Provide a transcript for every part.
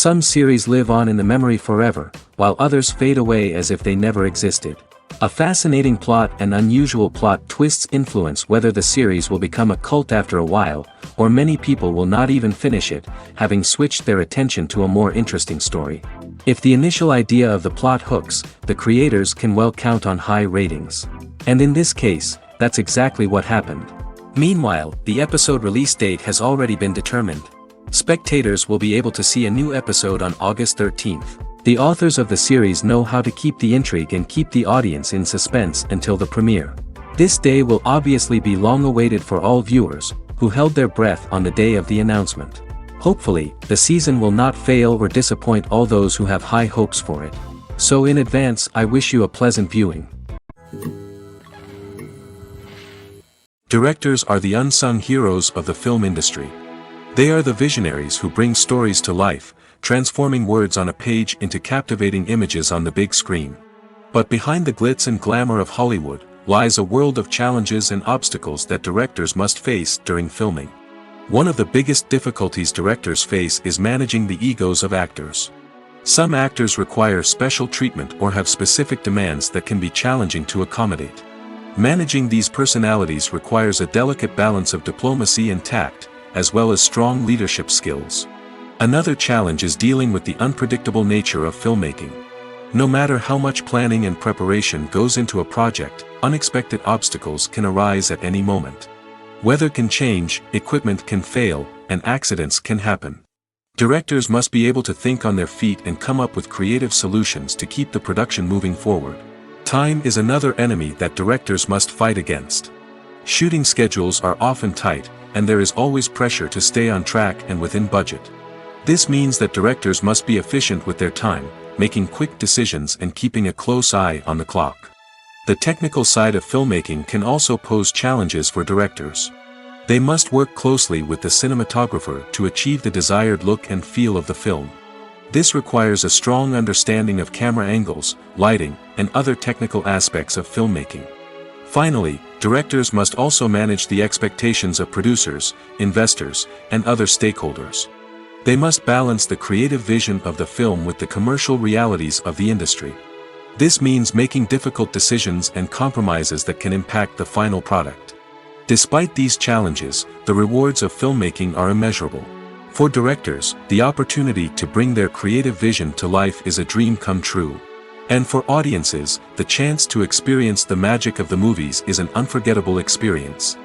Some series live on in the memory forever, while others fade away as if they never existed. A fascinating plot and unusual plot twists influence whether the series will become a cult after a while, or many people will not even finish it, having switched their attention to a more interesting story. If the initial idea of the plot hooks, the creators can well count on high ratings. And in this case, that's exactly what happened. Meanwhile, the episode release date has already been determined. Spectators will be able to see a new episode on August 13th. The authors of the series know how to keep the intrigue and keep the audience in suspense until the premiere. This day will obviously be long awaited for all viewers, who held their breath on the day of the announcement. Hopefully, the season will not fail or disappoint all those who have high hopes for it. So in advance, I wish you a pleasant viewing. Directors are the unsung heroes of the film industry. They are the visionaries who bring stories to life, transforming words on a page into captivating images on the big screen. But behind the glitz and glamour of Hollywood, lies a world of challenges and obstacles that directors must face during filming. One of the biggest difficulties directors face is managing the egos of actors. Some actors require special treatment or have specific demands that can be challenging to accommodate. Managing these personalities requires a delicate balance of diplomacy and tact, as well as strong leadership skills. Another challenge is dealing with the unpredictable nature of filmmaking. No matter how much planning and preparation goes into a project, unexpected obstacles can arise at any moment. Weather can change, equipment can fail, and accidents can happen. Directors must be able to think on their feet and come up with creative solutions to keep the production moving forward. Time is another enemy that directors must fight against. Shooting schedules are often tight, and there is always pressure to stay on track and within budget. This means that directors must be efficient with their time, making quick decisions and keeping a close eye on the clock. The technical side of filmmaking can also pose challenges for directors. They must work closely with the cinematographer to achieve the desired look and feel of the film. This requires a strong understanding of camera angles, lighting, and other technical aspects of filmmaking. Finally, directors must also manage the expectations of producers, investors, and other stakeholders. They must balance the creative vision of the film with the commercial realities of the industry. This means making difficult decisions and compromises that can impact the final product. Despite these challenges, the rewards of filmmaking are immeasurable. For directors, the opportunity to bring their creative vision to life is a dream come true. And for audiences, the chance to experience the magic of the movies is an unforgettable experience.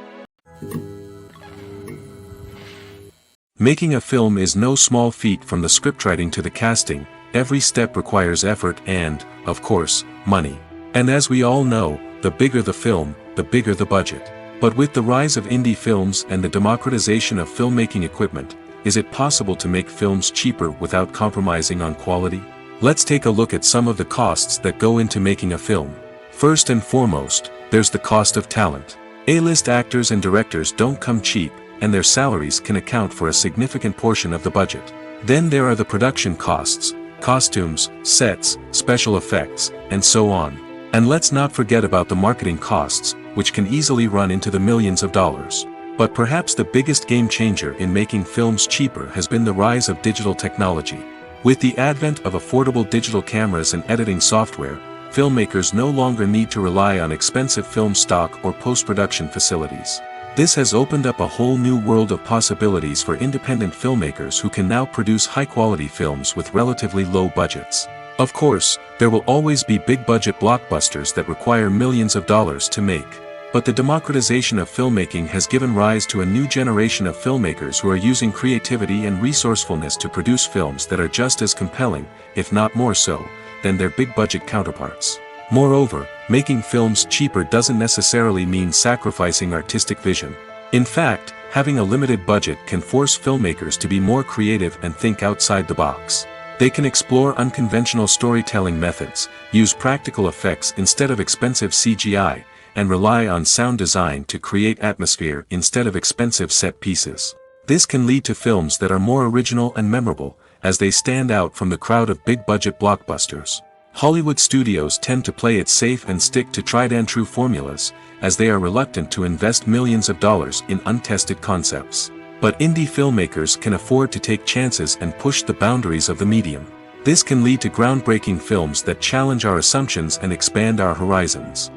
Making a film is no small feat. From the scriptwriting to the casting, every step requires effort and, of course, money. And as we all know, the bigger the film, the bigger the budget. But with the rise of indie films and the democratization of filmmaking equipment, is it possible to make films cheaper without compromising on quality? Let's take a look at some of the costs that go into making a film. First and foremost, there's the cost of talent. A-list actors and directors don't come cheap, and their salaries can account for a significant portion of the budget. Then there are the production costs, costumes, sets, special effects, and so on. And let's not forget about the marketing costs, which can easily run into the millions of dollars. But perhaps the biggest game changer in making films cheaper has been the rise of digital technology. With the advent of affordable digital cameras and editing software, filmmakers no longer need to rely on expensive film stock or post-production facilities. This has opened up a whole new world of possibilities for independent filmmakers who can now produce high-quality films with relatively low budgets. Of course, there will always be big-budget blockbusters that require millions of dollars to make. But the democratization of filmmaking has given rise to a new generation of filmmakers who are using creativity and resourcefulness to produce films that are just as compelling, if not more so, than their big-budget counterparts. Moreover, making films cheaper doesn't necessarily mean sacrificing artistic vision. In fact, having a limited budget can force filmmakers to be more creative and think outside the box. They can explore unconventional storytelling methods, use practical effects instead of expensive CGI, and rely on sound design to create atmosphere instead of expensive set pieces. This can lead to films that are more original and memorable, as they stand out from the crowd of big-budget blockbusters. Hollywood studios tend to play it safe and stick to tried-and-true formulas, as they are reluctant to invest millions of dollars in untested concepts. But indie filmmakers can afford to take chances and push the boundaries of the medium. This can lead to groundbreaking films that challenge our assumptions and expand our horizons.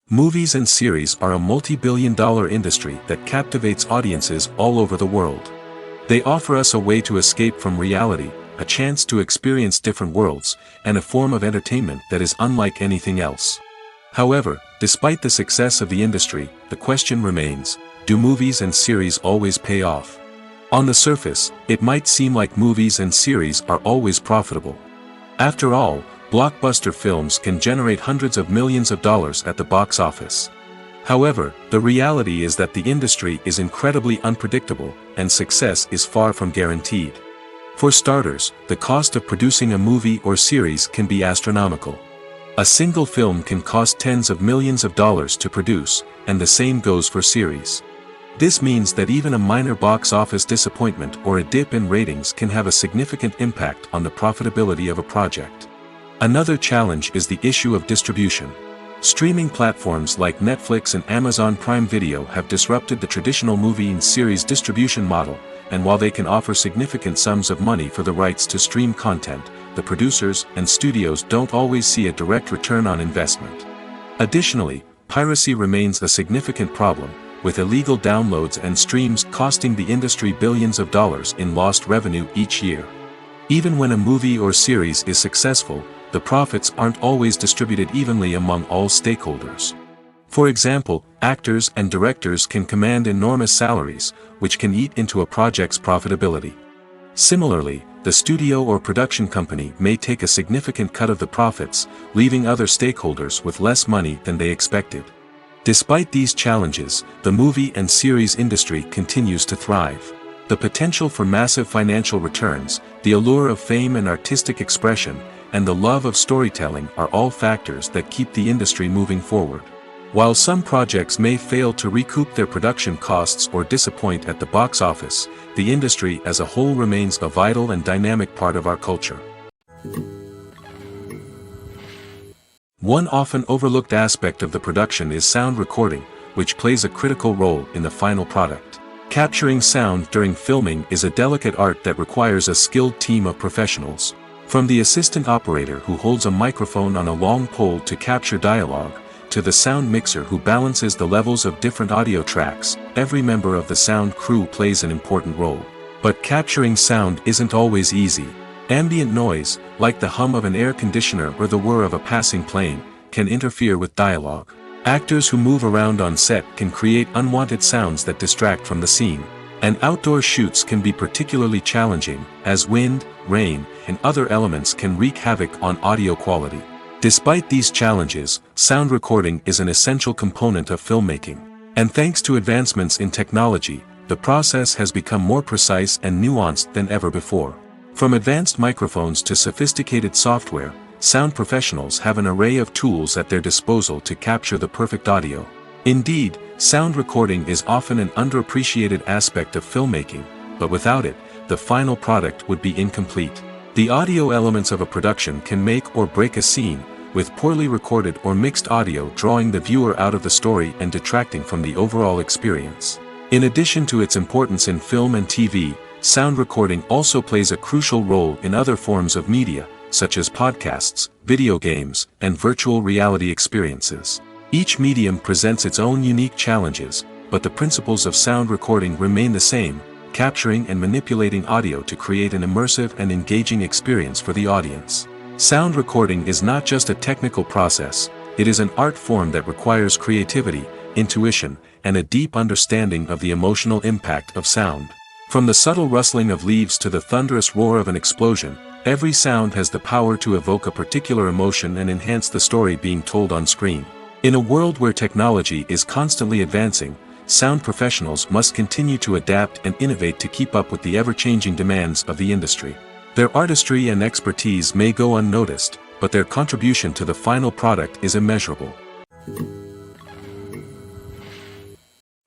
Movies and series are a multi-billion-dollar industry that captivates audiences all over the world. They offer us a way to escape from reality, a chance to experience different worlds, and a form of entertainment that is unlike anything else. However, despite the success of the industry, the question remains, do movies and series always pay off? On the surface, it might seem like movies and series are always profitable. After all, blockbuster films can generate hundreds of millions of dollars at the box office. However, the reality is that the industry is incredibly unpredictable, and success is far from guaranteed. For starters, the cost of producing a movie or series can be astronomical. A single film can cost tens of millions of dollars to produce, and the same goes for series. This means that even a minor box office disappointment or a dip in ratings can have a significant impact on the profitability of a project. Another challenge is the issue of distribution. Streaming platforms like Netflix and Amazon Prime Video have disrupted the traditional movie and series distribution model, and while they can offer significant sums of money for the rights to stream content, the producers and studios don't always see a direct return on investment. Additionally, piracy remains a significant problem, with illegal downloads and streams costing the industry billions of dollars in lost revenue each year. Even when a movie or series is successful, the profits aren't always distributed evenly among all stakeholders. For example, actors and directors can command enormous salaries, which can eat into a project's profitability. Similarly, the studio or production company may take a significant cut of the profits, leaving other stakeholders with less money than they expected. Despite these challenges, the movie and series industry continues to thrive. The potential for massive financial returns, the allure of fame and artistic expression, and the love of storytelling are all factors that keep the industry moving forward. While some projects may fail to recoup their production costs or disappoint at the box office, the industry as a whole remains a vital and dynamic part of our culture. One often overlooked aspect of the production is sound recording, which plays a critical role in the final product. Capturing sound during filming is a delicate art that requires a skilled team of professionals. From the assistant operator who holds a microphone on a long pole to capture dialogue, to the sound mixer who balances the levels of different audio tracks, every member of the sound crew plays an important role. But capturing sound isn't always easy. Ambient noise, like the hum of an air conditioner or the whir of a passing plane, can interfere with dialogue. Actors who move around on set can create unwanted sounds that distract from the scene. And outdoor shoots can be particularly challenging, as wind, rain, and other elements can wreak havoc on audio quality. Despite these challenges, sound recording is an essential component of filmmaking. And thanks to advancements in technology, the process has become more precise and nuanced than ever before. From advanced microphones to sophisticated software, sound professionals have an array of tools at their disposal to capture the perfect audio. Indeed, sound recording is often an underappreciated aspect of filmmaking, but without it, the final product would be incomplete. The audio elements of a production can make or break a scene, with poorly recorded or mixed audio drawing the viewer out of the story and detracting from the overall experience. In addition to its importance in film and TV, sound recording also plays a crucial role in other forms of media, such as podcasts, video games, and virtual reality experiences. Each medium presents its own unique challenges, but the principles of sound recording remain the same, capturing and manipulating audio to create an immersive and engaging experience for the audience. Sound recording is not just a technical process, it is an art form that requires creativity, intuition, and a deep understanding of the emotional impact of sound. From the subtle rustling of leaves to the thunderous roar of an explosion, every sound has the power to evoke a particular emotion and enhance the story being told on screen. In a world where technology is constantly advancing, sound professionals must continue to adapt and innovate to keep up with the ever-changing demands of the industry. Their artistry and expertise may go unnoticed, but their contribution to the final product is immeasurable.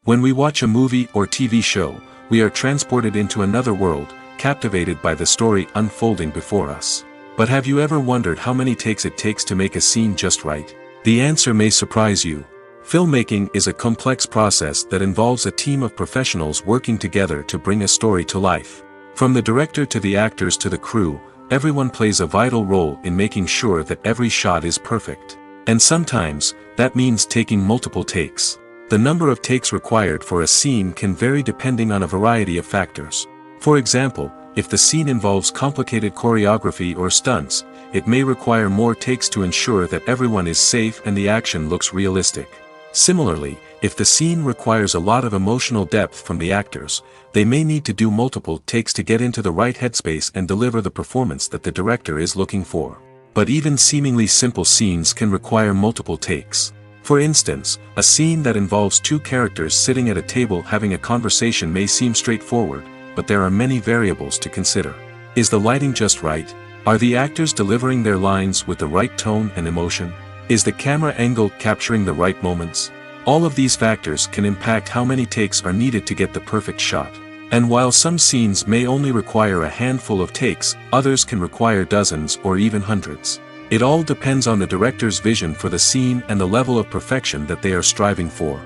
When we watch a movie or TV show, we are transported into another world, captivated by the story unfolding before us. But have you ever wondered how many takes it takes to make a scene just right? The answer may surprise you. Filmmaking is a complex process that involves a team of professionals working together to bring a story to life. From the director to the actors to the crew, everyone plays a vital role in making sure that every shot is perfect. And sometimes, that means taking multiple takes. The number of takes required for a scene can vary depending on a variety of factors. For example, if the scene involves complicated choreography or stunts, it may require more takes to ensure that everyone is safe and the action looks realistic. Similarly, if the scene requires a lot of emotional depth from the actors, they may need to do multiple takes to get into the right headspace and deliver the performance that the director is looking for. But even seemingly simple scenes can require multiple takes. For instance, a scene that involves two characters sitting at a table having a conversation may seem straightforward, but there are many variables to consider. Is the lighting just right? Are the actors delivering their lines with the right tone and emotion? Is the camera angle capturing the right moments? All of these factors can impact how many takes are needed to get the perfect shot. And while some scenes may only require a handful of takes, others can require dozens or even hundreds. It all depends on the director's vision for the scene and the level of perfection that they are striving for.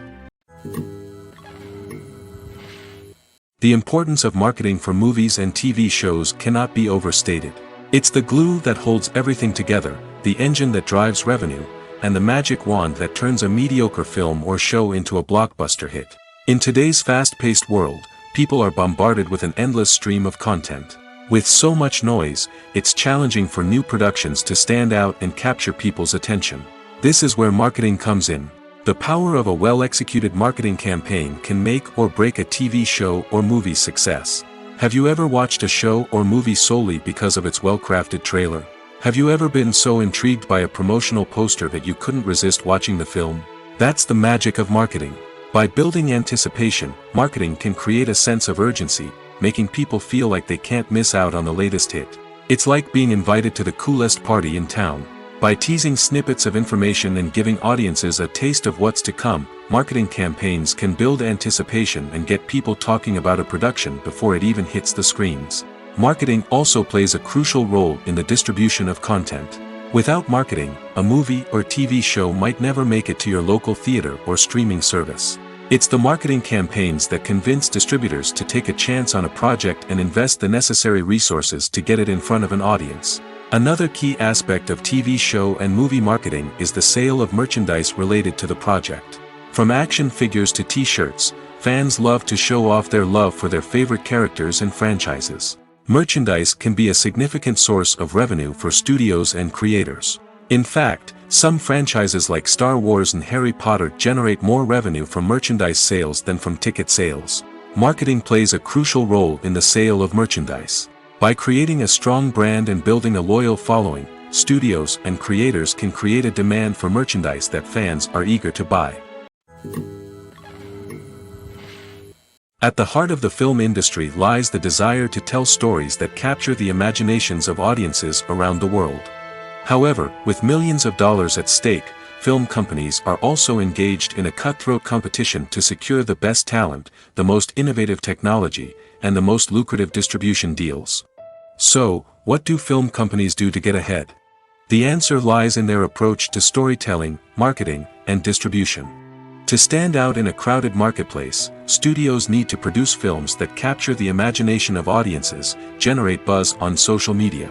The importance of marketing for movies and TV shows cannot be overstated. It's the glue that holds everything together, the engine that drives revenue, and the magic wand that turns a mediocre film or show into a blockbuster hit. In today's fast-paced world, people are bombarded with an endless stream of content. With so much noise, it's challenging for new productions to stand out and capture people's attention. This is where marketing comes in. The power of a well-executed marketing campaign can make or break a TV show or movie's success. Have you ever watched a show or movie solely because of its well-crafted trailer? Have you ever been so intrigued by a promotional poster that you couldn't resist watching the film? That's the magic of marketing. By building anticipation, marketing can create a sense of urgency, making people feel like they can't miss out on the latest hit. It's like being invited to the coolest party in town. By teasing snippets of information and giving audiences a taste of what's to come, marketing campaigns can build anticipation and get people talking about a production before it even hits the screens. Marketing also plays a crucial role in the distribution of content. Without marketing, a movie or TV show might never make it to your local theater or streaming service. It's the marketing campaigns that convince distributors to take a chance on a project and invest the necessary resources to get it in front of an audience. Another key aspect of TV show and movie marketing is the sale of merchandise related to the project. From action figures to t-shirts, fans love to show off their love for their favorite characters and franchises. Merchandise can be a significant source of revenue for studios and creators. In fact, some franchises like Star Wars and Harry Potter generate more revenue from merchandise sales than from ticket sales. Marketing plays a crucial role in the sale of merchandise. By creating a strong brand and building a loyal following, studios and creators can create a demand for merchandise that fans are eager to buy. At the heart of the film industry lies the desire to tell stories that capture the imaginations of audiences around the world. However, with millions of dollars at stake, film companies are also engaged in a cutthroat competition to secure the best talent, the most innovative technology, and the most lucrative distribution deals. So, what do film companies do to get ahead? The answer lies in their approach to storytelling, marketing, and distribution. To stand out in a crowded marketplace, studios need to produce films that capture the imagination of audiences, generate buzz on social media.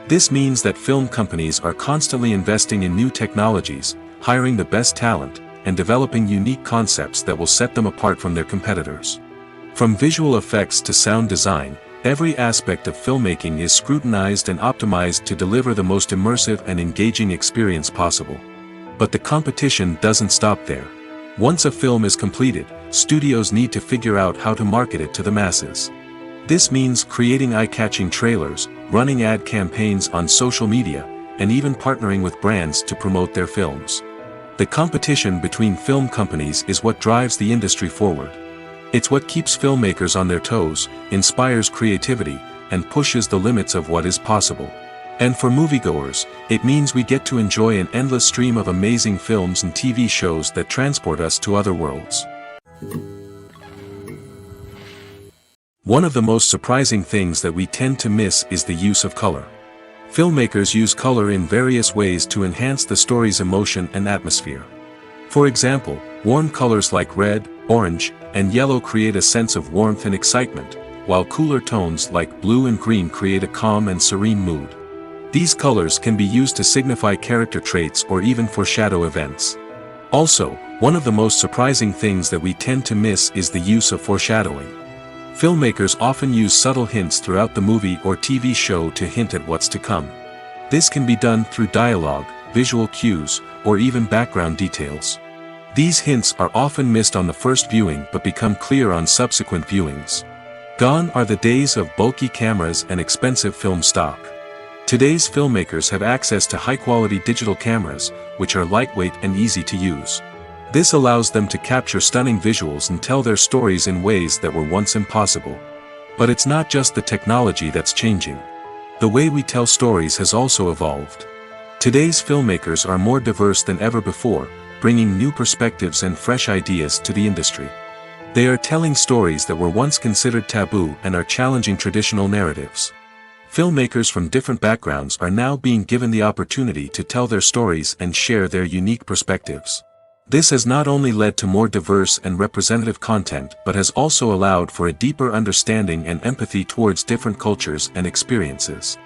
This means that film companies are constantly investing in new technologies, hiring the best talent, and developing unique concepts that will set them apart from their competitors. From visual effects to sound design, every aspect of filmmaking is scrutinized and optimized to deliver the most immersive and engaging experience possible. But the competition doesn't stop there. Once a film is completed, studios need to figure out how to market it to the masses. This means creating eye-catching trailers, running ad campaigns on social media, and even partnering with brands to promote their films. The competition between film companies is what drives the industry forward. It's what keeps filmmakers on their toes, inspires creativity, and pushes the limits of what is possible. And for moviegoers, it means we get to enjoy an endless stream of amazing films and TV shows that transport us to other worlds. One of the most surprising things that we tend to miss is the use of color. Filmmakers use color in various ways to enhance the story's emotion and atmosphere. For example, warm colors like red, orange, and yellow create a sense of warmth and excitement, while cooler tones like blue and green create a calm and serene mood. These colors can be used to signify character traits or even foreshadow events. Also, one of the most surprising things that we tend to miss is the use of foreshadowing. Filmmakers often use subtle hints throughout the movie or TV show to hint at what's to come. This can be done through dialogue, visual cues, or even background details. These hints are often missed on the first viewing but become clear on subsequent viewings. Gone are the days of bulky cameras and expensive film stock. Today's filmmakers have access to high-quality digital cameras, which are lightweight and easy to use. This allows them to capture stunning visuals and tell their stories in ways that were once impossible. But it's not just the technology that's changing. The way we tell stories has also evolved. Today's filmmakers are more diverse than ever before, bringing new perspectives and fresh ideas to the industry. They are telling stories that were once considered taboo and are challenging traditional narratives. Filmmakers from different backgrounds are now being given the opportunity to tell their stories and share their unique perspectives. This has not only led to more diverse and representative content but has also allowed for a deeper understanding and empathy towards different cultures and experiences.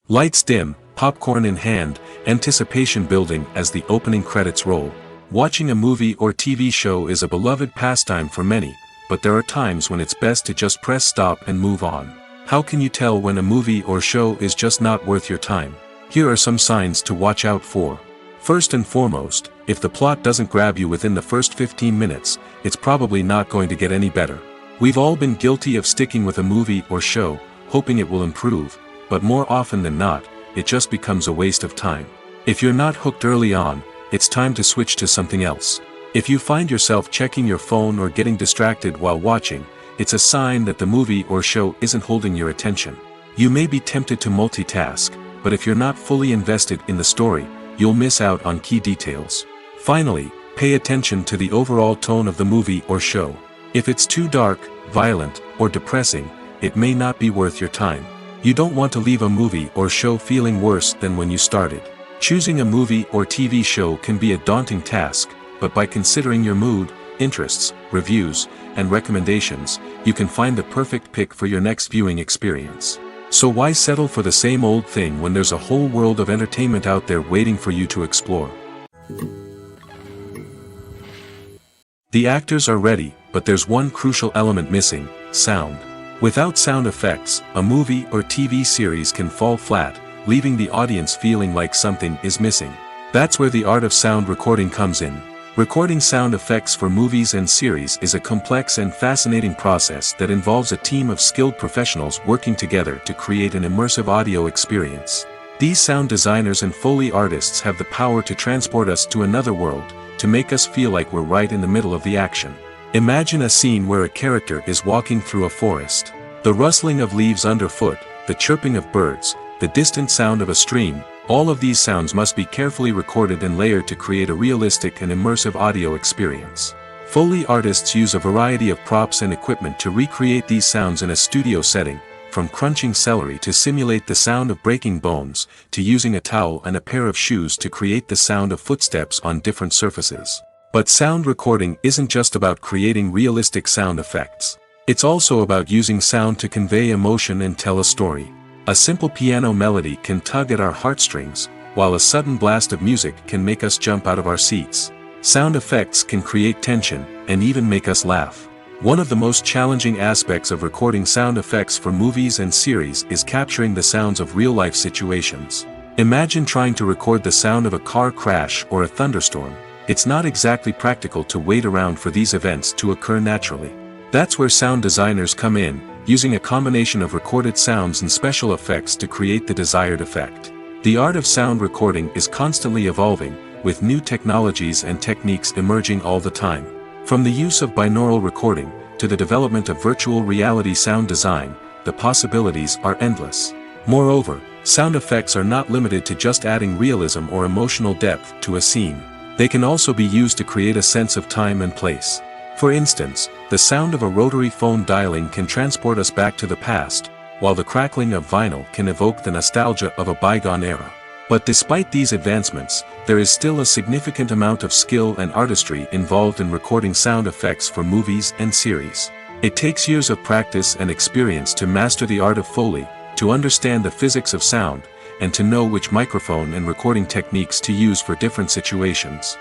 Lights dim, popcorn in hand, anticipation building as the opening credits roll. Watching a movie or TV show is a beloved pastime for many, but there are times when it's best to just press stop and move on. How can you tell when a movie or show is just not worth your time? Here are some signs to watch out for. First and foremost, if the plot doesn't grab you within the first 15 minutes, it's probably not going to get any better. We've all been guilty of sticking with a movie or show, hoping it will improve, but more often than not, it just becomes a waste of time. If you're not hooked early on, it's time to switch to something else. If you find yourself checking your phone or getting distracted while watching, it's a sign that the movie or show isn't holding your attention. You may be tempted to multitask, but if you're not fully invested in the story, you'll miss out on key details. Finally, pay attention to the overall tone of the movie or show. If it's too dark, violent, or depressing, it may not be worth your time. You don't want to leave a movie or show feeling worse than when you started. Choosing a movie or TV show can be a daunting task, but by considering your mood, interests, reviews, and recommendations, you can find the perfect pick for your next viewing experience. So why settle for the same old thing when there's a whole world of entertainment out there waiting for you to explore? The actors are ready, but there's one crucial element missing: sound. Without sound effects, a movie or TV series can fall flat, leaving the audience feeling like something is missing. That's where the art of sound recording comes in. Recording sound effects for movies and series is a complex and fascinating process that involves a team of skilled professionals working together to create an immersive audio experience. These sound designers and Foley artists have the power to transport us to another world, to make us feel like we're right in the middle of the action. Imagine a scene where a character is walking through a forest. The rustling of leaves underfoot, the chirping of birds, the distant sound of a stream, all of these sounds must be carefully recorded and layered to create a realistic and immersive audio experience. Foley artists use a variety of props and equipment to recreate these sounds in a studio setting, from crunching celery to simulate the sound of breaking bones, to using a towel and a pair of shoes to create the sound of footsteps on different surfaces. But sound recording isn't just about creating realistic sound effects. It's also about using sound to convey emotion and tell a story. A simple piano melody can tug at our heartstrings, while a sudden blast of music can make us jump out of our seats. Sound effects can create tension, and even make us laugh. One of the most challenging aspects of recording sound effects for movies and series is capturing the sounds of real-life situations. Imagine trying to record the sound of a car crash or a thunderstorm. It's not exactly practical to wait around for these events to occur naturally. That's where sound designers come in, using a combination of recorded sounds and special effects to create the desired effect. The art of sound recording is constantly evolving, with new technologies and techniques emerging all the time. From the use of binaural recording, to the development of virtual reality sound design, the possibilities are endless. Moreover, sound effects are not limited to just adding realism or emotional depth to a scene. They can also be used to create a sense of time and place. For instance, the sound of a rotary phone dialing can transport us back to the past, while the crackling of vinyl can evoke the nostalgia of a bygone era. But despite these advancements, there is still a significant amount of skill and artistry involved in recording sound effects for movies and series. It takes years of practice and experience to master the art of Foley, to understand the physics of sound, and to know which microphone and recording techniques to use for different situations.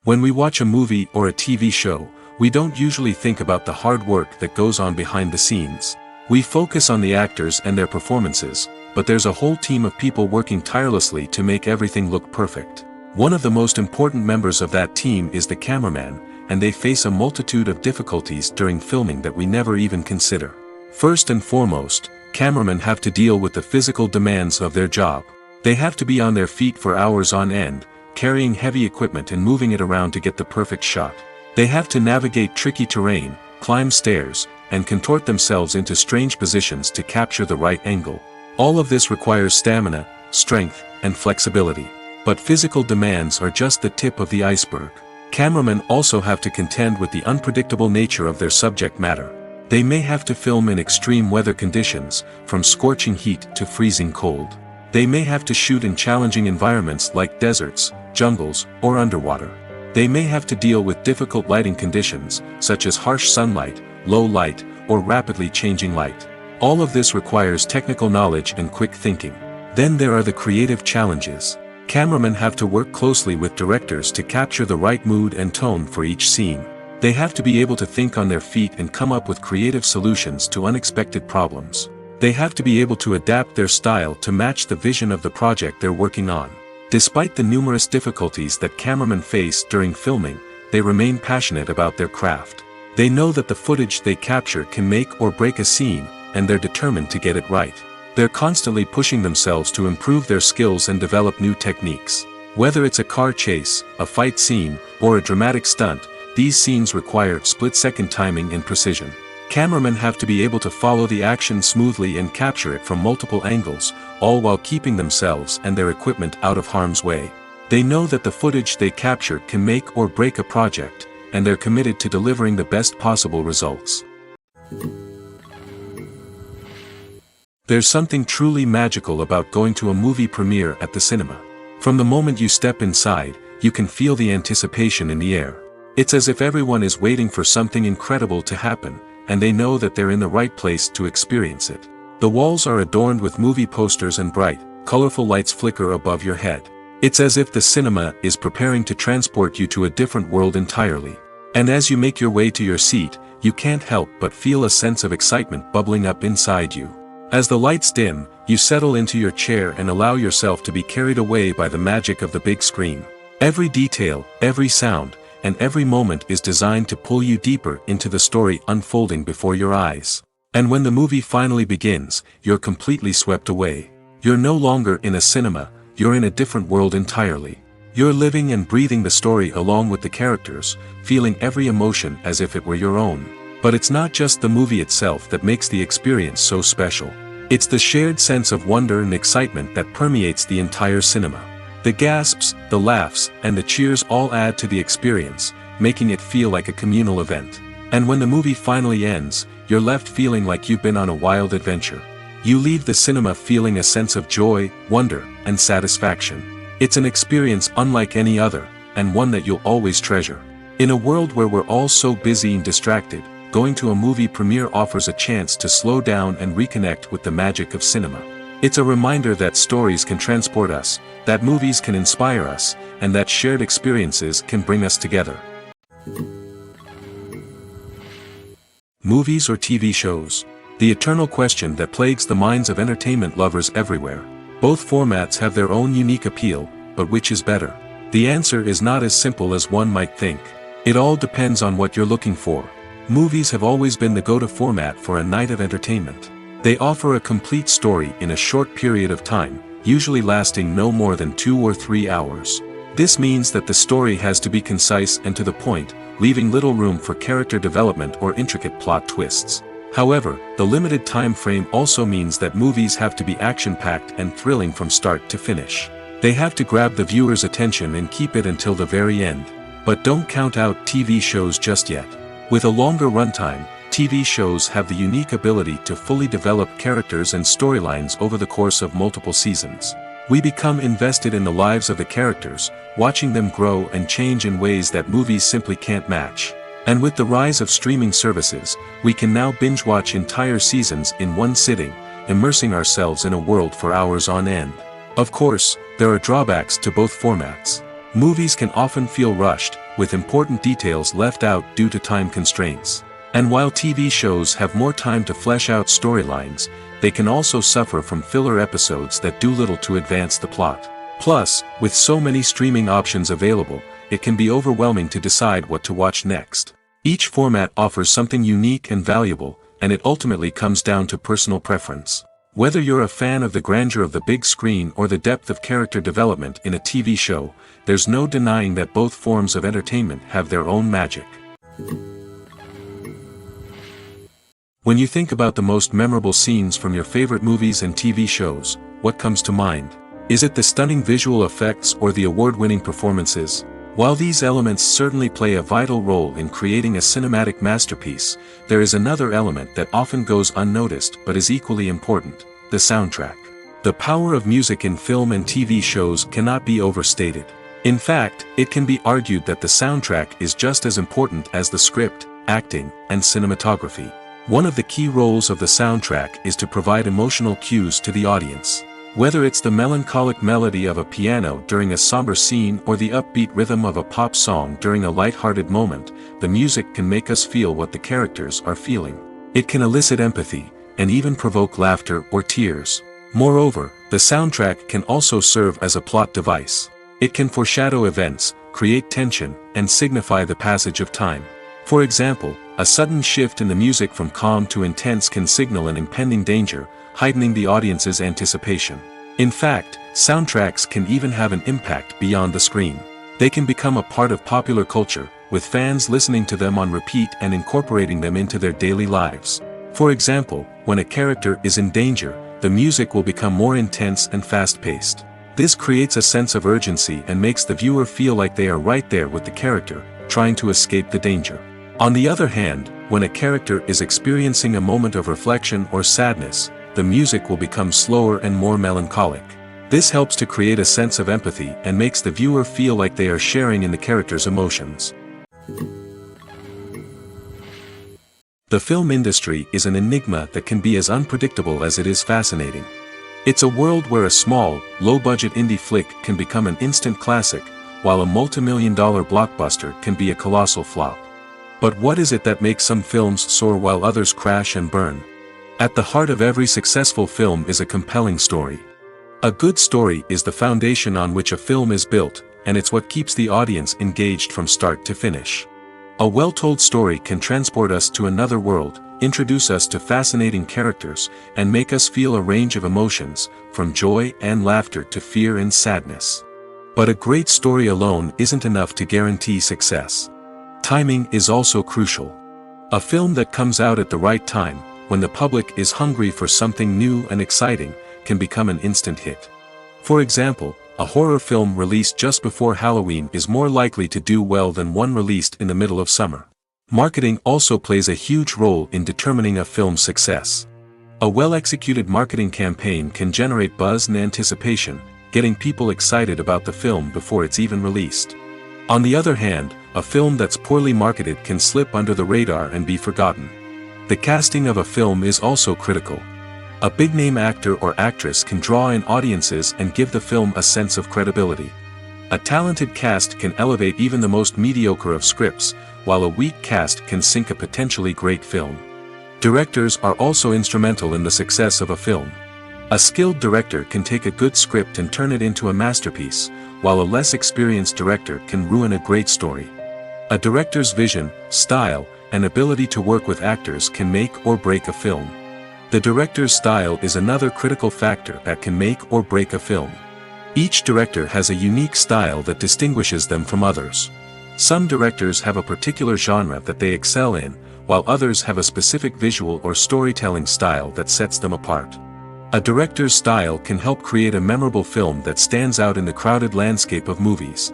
When we watch a movie or a TV show, we don't usually think about the hard work that goes on behind the scenes. We focus on the actors and their performances, but there's a whole team of people working tirelessly to make everything look perfect. One of the most important members of that team is the cameraman, and they face a multitude of difficulties during filming that we never even consider. First and foremost, cameramen have to deal with the physical demands of their job. They have to be on their feet for hours on end, carrying heavy equipment and moving it around to get the perfect shot. They have to navigate tricky terrain, climb stairs, and contort themselves into strange positions to capture the right angle. All of this requires stamina, strength, and flexibility. But physical demands are just the tip of the iceberg. Cameramen also have to contend with the unpredictable nature of their subject matter. They may have to film in extreme weather conditions, from scorching heat to freezing cold. They may have to shoot in challenging environments like deserts, jungles, or underwater. They may have to deal with difficult lighting conditions, such as harsh sunlight, low light, or rapidly changing light. All of this requires technical knowledge and quick thinking. Then there are the creative challenges. Cameramen have to work closely with directors to capture the right mood and tone for each scene. They have to be able to think on their feet and come up with creative solutions to unexpected problems. They have to be able to adapt their style to match the vision of the project they're working on. Despite the numerous difficulties that cameramen face during filming, they remain passionate about their craft. They know that the footage they capture can make or break a scene, and they're determined to get it right. They're constantly pushing themselves to improve their skills and develop new techniques. Whether it's a car chase, a fight scene, or a dramatic stunt, these scenes require split-second timing and precision. Cameramen have to be able to follow the action smoothly and capture it from multiple angles, all while keeping themselves and their equipment out of harm's way. They know that the footage they capture can make or break a project, and they're committed to delivering the best possible results. There's something truly magical about going to a movie premiere at the cinema. From the moment you step inside, you can feel the anticipation in the air. It's as if everyone is waiting for something incredible to happen, and they know that they're in the right place to experience it. The walls are adorned with movie posters and bright, colorful lights flicker above your head. It's as if the cinema is preparing to transport you to a different world entirely. And as you make your way to your seat, you can't help but feel a sense of excitement bubbling up inside you. As the lights dim, you settle into your chair and allow yourself to be carried away by the magic of the big screen. Every detail, every sound, and every moment is designed to pull you deeper into the story unfolding before your eyes. And when the movie finally begins, you're completely swept away. You're no longer in a cinema, you're in a different world entirely. You're living and breathing the story along with the characters, feeling every emotion as if it were your own. But it's not just the movie itself that makes the experience so special. It's the shared sense of wonder and excitement that permeates the entire cinema. The gasps, the laughs, and the cheers all add to the experience, making it feel like a communal event. And when the movie finally ends, you're left feeling like you've been on a wild adventure. You leave the cinema feeling a sense of joy, wonder, and satisfaction. It's an experience unlike any other, and one that you'll always treasure. In a world where we're all so busy and distracted, going to a movie premiere offers a chance to slow down and reconnect with the magic of cinema. It's a reminder that stories can transport us, that movies can inspire us, and that shared experiences can bring us together. Movies or TV shows? The eternal question that plagues the minds of entertainment lovers everywhere. Both formats have their own unique appeal, but which is better? The answer is not as simple as one might think. It all depends on what you're looking for. Movies have always been the go-to format for a night of entertainment. They offer a complete story in a short period of time, usually lasting no more than 2 or 3 hours. This means that the story has to be concise and to the point, leaving little room for character development or intricate plot twists. However, the limited time frame also means that movies have to be action-packed and thrilling from start to finish. They have to grab the viewer's attention and keep it until the very end. But don't count out TV shows just yet. With a longer runtime, TV shows have the unique ability to fully develop characters and storylines over the course of multiple seasons. We become invested in the lives of the characters, watching them grow and change in ways that movies simply can't match. And with the rise of streaming services, we can now binge-watch entire seasons in one sitting, immersing ourselves in a world for hours on end. Of course, there are drawbacks to both formats. Movies can often feel rushed, with important details left out due to time constraints. And while TV shows have more time to flesh out storylines, they can also suffer from filler episodes that do little to advance the plot. Plus, with so many streaming options available, it can be overwhelming to decide what to watch next. Each format offers something unique and valuable, and it ultimately comes down to personal preference. Whether you're a fan of the grandeur of the big screen or the depth of character development in a TV show, there's no denying that both forms of entertainment have their own magic. When you think about the most memorable scenes from your favorite movies and TV shows, what comes to mind? Is it the stunning visual effects or the award-winning performances? While these elements certainly play a vital role in creating a cinematic masterpiece, there is another element that often goes unnoticed but is equally important: the soundtrack. The power of music in film and TV shows cannot be overstated. In fact, it can be argued that the soundtrack is just as important as the script, acting, and cinematography. One of the key roles of the soundtrack is to provide emotional cues to the audience. Whether it's the melancholic melody of a piano during a somber scene or the upbeat rhythm of a pop song during a light-hearted moment, the music can make us feel what the characters are feeling. It can elicit empathy, and even provoke laughter or tears. Moreover, the soundtrack can also serve as a plot device. It can foreshadow events, create tension, and signify the passage of time. For example, a sudden shift in the music from calm to intense can signal an impending danger, heightening the audience's anticipation. In fact, soundtracks can even have an impact beyond the screen. They can become a part of popular culture, with fans listening to them on repeat and incorporating them into their daily lives. For example, when a character is in danger, the music will become more intense and fast-paced. This creates a sense of urgency and makes the viewer feel like they are right there with the character, trying to escape the danger. On the other hand, when a character is experiencing a moment of reflection or sadness, the music will become slower and more melancholic. This helps to create a sense of empathy and makes the viewer feel like they are sharing in the character's emotions. The film industry is an enigma that can be as unpredictable as it is fascinating. It's a world where a small, low-budget indie flick can become an instant classic, while a multi-million-dollar blockbuster can be a colossal flop. But what is it that makes some films soar while others crash and burn? At the heart of every successful film is a compelling story. A good story is the foundation on which a film is built, and it's what keeps the audience engaged from start to finish. A well-told story can transport us to another world, introduce us to fascinating characters, and make us feel a range of emotions, from joy and laughter to fear and sadness. But a great story alone isn't enough to guarantee success. Timing is also crucial. A film that comes out at the right time, when the public is hungry for something new and exciting, can become an instant hit. For example, a horror film released just before Halloween is more likely to do well than one released in the middle of summer. Marketing also plays a huge role in determining a film's success. A well-executed marketing campaign can generate buzz and anticipation, getting people excited about the film before it's even released. On the other hand, a film that's poorly marketed can slip under the radar and be forgotten. The casting of a film is also critical. A big-name actor or actress can draw in audiences and give the film a sense of credibility. A talented cast can elevate even the most mediocre of scripts, while a weak cast can sink a potentially great film. Directors are also instrumental in the success of a film. A skilled director can take a good script and turn it into a masterpiece, while a less experienced director can ruin a great story. A director's vision, style, and ability to work with actors can make or break a film. The director's style is another critical factor that can make or break a film. Each director has a unique style that distinguishes them from others. Some directors have a particular genre that they excel in, while others have a specific visual or storytelling style that sets them apart. A director's style can help create a memorable film that stands out in the crowded landscape of movies.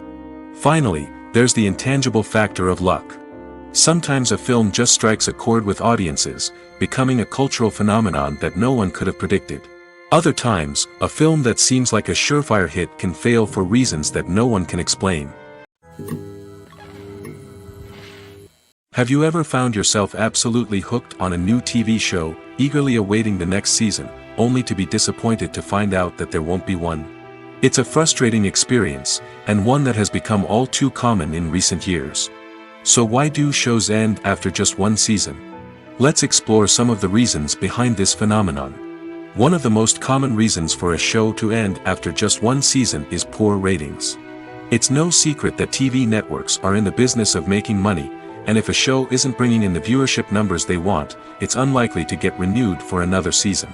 Finally, there's the intangible factor of luck. Sometimes a film just strikes a chord with audiences, becoming a cultural phenomenon that no one could have predicted. Other times, a film that seems like a surefire hit can fail for reasons that no one can explain. Have you ever found yourself absolutely hooked on a new TV show, eagerly awaiting the next season, only to be disappointed to find out that there won't be one? It's a frustrating experience, and one that has become all too common in recent years. So why do shows end after just one season? Let's explore some of the reasons behind this phenomenon. One of the most common reasons for a show to end after just one season is poor ratings. It's no secret that TV networks are in the business of making money, and if a show isn't bringing in the viewership numbers they want, it's unlikely to get renewed for another season.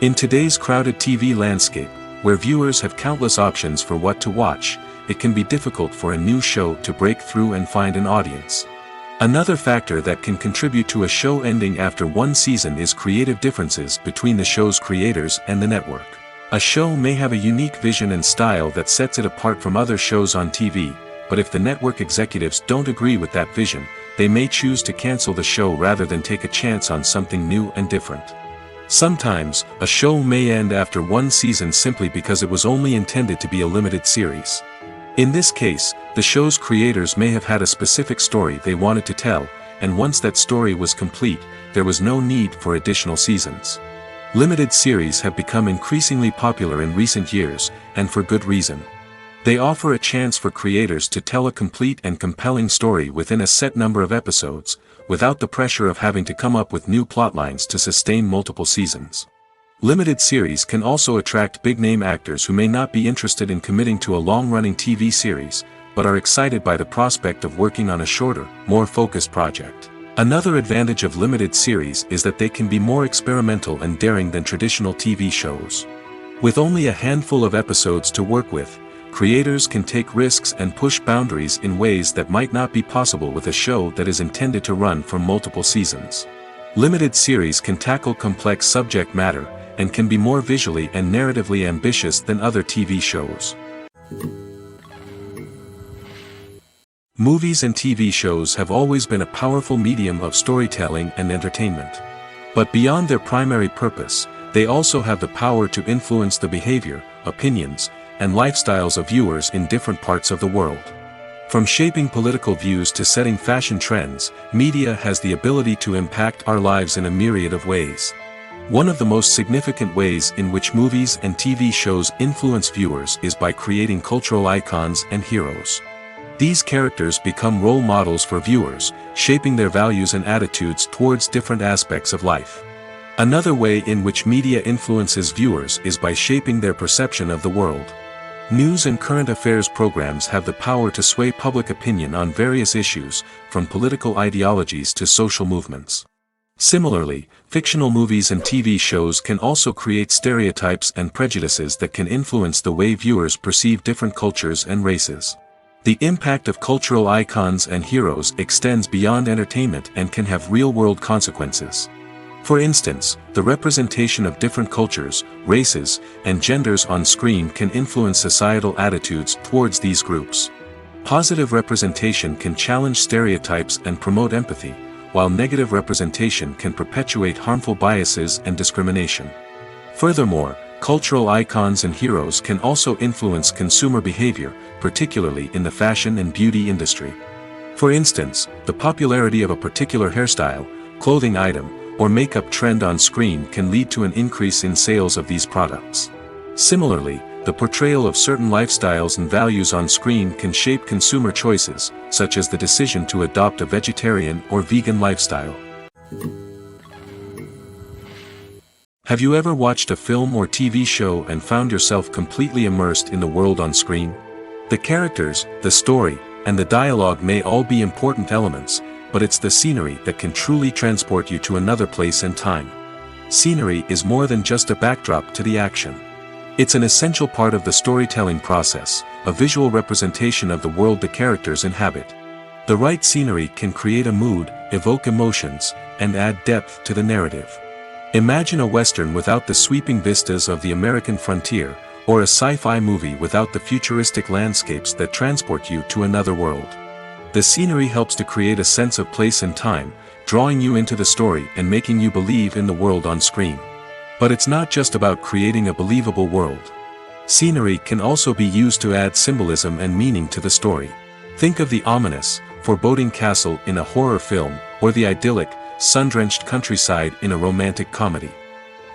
In today's crowded TV landscape, where viewers have countless options for what to watch, it can be difficult for a new show to break through and find an audience. Another factor that can contribute to a show ending after one season is creative differences between the show's creators and the network. A show may have a unique vision and style that sets it apart from other shows on TV, but if the network executives don't agree with that vision, they may choose to cancel the show rather than take a chance on something new and different. Sometimes, a show may end after one season simply because it was only intended to be a limited series. In this case, the show's creators may have had a specific story they wanted to tell, and once that story was complete, there was no need for additional seasons. Limited series have become increasingly popular in recent years, and for good reason. They offer a chance for creators to tell a complete and compelling story within a set number of episodes, without the pressure of having to come up with new plotlines to sustain multiple seasons. Limited series can also attract big-name actors who may not be interested in committing to a long-running TV series, but are excited by the prospect of working on a shorter, more focused project. Another advantage of limited series is that they can be more experimental and daring than traditional TV shows. With only a handful of episodes to work with, creators can take risks and push boundaries in ways that might not be possible with a show that is intended to run for multiple seasons. Limited series can tackle complex subject matter, and can be more visually and narratively ambitious than other TV shows. Movies and TV shows have always been a powerful medium of storytelling and entertainment. But beyond their primary purpose, they also have the power to influence the behavior, opinions, and lifestyles of viewers in different parts of the world. From shaping political views to setting fashion trends, media has the ability to impact our lives in a myriad of ways. One of the most significant ways in which movies and TV shows influence viewers is by creating cultural icons and heroes. These characters become role models for viewers, shaping their values and attitudes towards different aspects of life. Another way in which media influences viewers is by shaping their perception of the world. News and current affairs programs have the power to sway public opinion on various issues, from political ideologies to social movements. Similarly, fictional movies and TV shows can also create stereotypes and prejudices that can influence the way viewers perceive different cultures and races. The impact of cultural icons and heroes extends beyond entertainment and can have real-world consequences. For instance, the representation of different cultures, races, and genders on screen can influence societal attitudes towards these groups. Positive representation can challenge stereotypes and promote empathy, while negative representation can perpetuate harmful biases and discrimination. Furthermore, cultural icons and heroes can also influence consumer behavior, particularly in the fashion and beauty industry. For instance, the popularity of a particular hairstyle, clothing item, or makeup trend on screen can lead to an increase in sales of these products. Similarly, the portrayal of certain lifestyles and values on screen can shape consumer choices, such as the decision to adopt a vegetarian or vegan lifestyle. Have you ever watched a film or TV show and found yourself completely immersed in the world on screen? The characters, the story, and the dialogue may all be important elements, but it's the scenery that can truly transport you to another place and time. Scenery is more than just a backdrop to the action. It's an essential part of the storytelling process, a visual representation of the world the characters inhabit. The right scenery can create a mood, evoke emotions, and add depth to the narrative. Imagine a Western without the sweeping vistas of the American frontier, or a sci-fi movie without the futuristic landscapes that transport you to another world. The scenery helps to create a sense of place and time, drawing you into the story and making you believe in the world on screen. But it's not just about creating a believable world. Scenery can also be used to add symbolism and meaning to the story. Think of the ominous, foreboding castle in a horror film, or the idyllic, sun-drenched countryside in a romantic comedy.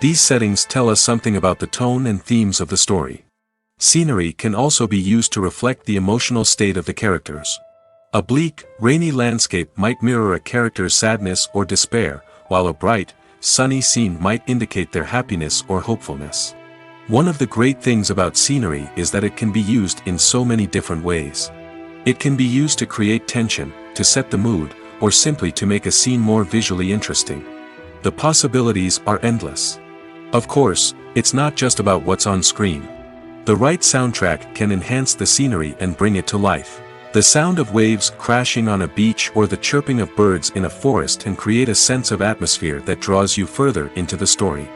These settings tell us something about the tone and themes of the story. Scenery can also be used to reflect the emotional state of the characters. A bleak, rainy landscape might mirror a character's sadness or despair, while a bright, sunny scene might indicate their happiness or hopefulness. One of the great things about scenery is that it can be used in so many different ways. It can be used to create tension, to set the mood, or simply to make a scene more visually interesting. The possibilities are endless. Of course, it's not just about what's on screen. The right soundtrack can enhance the scenery and bring it to life. The sound of waves crashing on a beach or the chirping of birds in a forest can create a sense of atmosphere that draws you further into the story.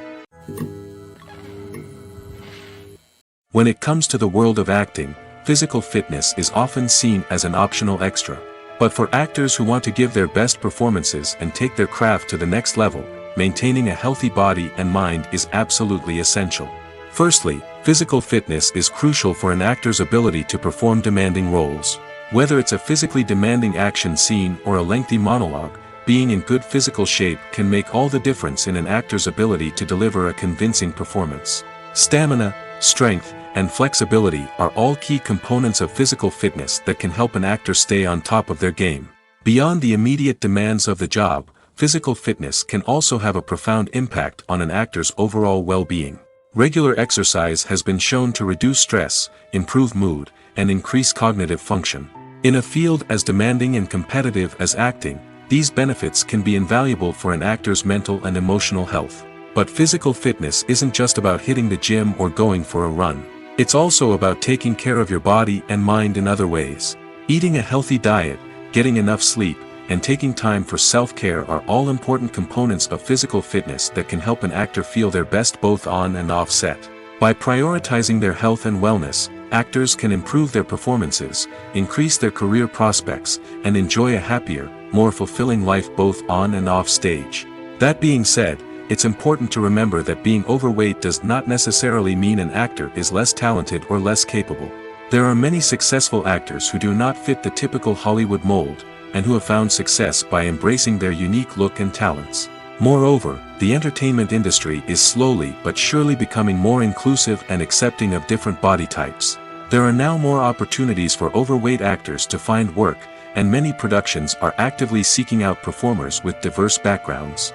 When it comes to the world of acting, physical fitness is often seen as an optional extra. But for actors who want to give their best performances and take their craft to the next level, maintaining a healthy body and mind is absolutely essential. Firstly, physical fitness is crucial for an actor's ability to perform demanding roles. Whether it's a physically demanding action scene or a lengthy monologue, being in good physical shape can make all the difference in an actor's ability to deliver a convincing performance. Stamina, strength, and flexibility are all key components of physical fitness that can help an actor stay on top of their game. Beyond the immediate demands of the job, physical fitness can also have a profound impact on an actor's overall well-being. Regular exercise has been shown to reduce stress, improve mood, and increase cognitive function. In a field as demanding and competitive as acting, these benefits can be invaluable for an actor's mental and emotional health. But physical fitness isn't just about hitting the gym or going for a run. It's also about taking care of your body and mind in other ways. Eating a healthy diet, getting enough sleep, and taking time for self-care are all important components of physical fitness that can help an actor feel their best both on and off set. By prioritizing their health and wellness, actors can improve their performances, increase their career prospects, and enjoy a happier, more fulfilling life both on and off stage. That being said, it's important to remember that being overweight does not necessarily mean an actor is less talented or less capable. There are many successful actors who do not fit the typical Hollywood mold, and who have found success by embracing their unique look and talents. Moreover, the entertainment industry is slowly but surely becoming more inclusive and accepting of different body types. There are now more opportunities for overweight actors to find work, and many productions are actively seeking out performers with diverse backgrounds.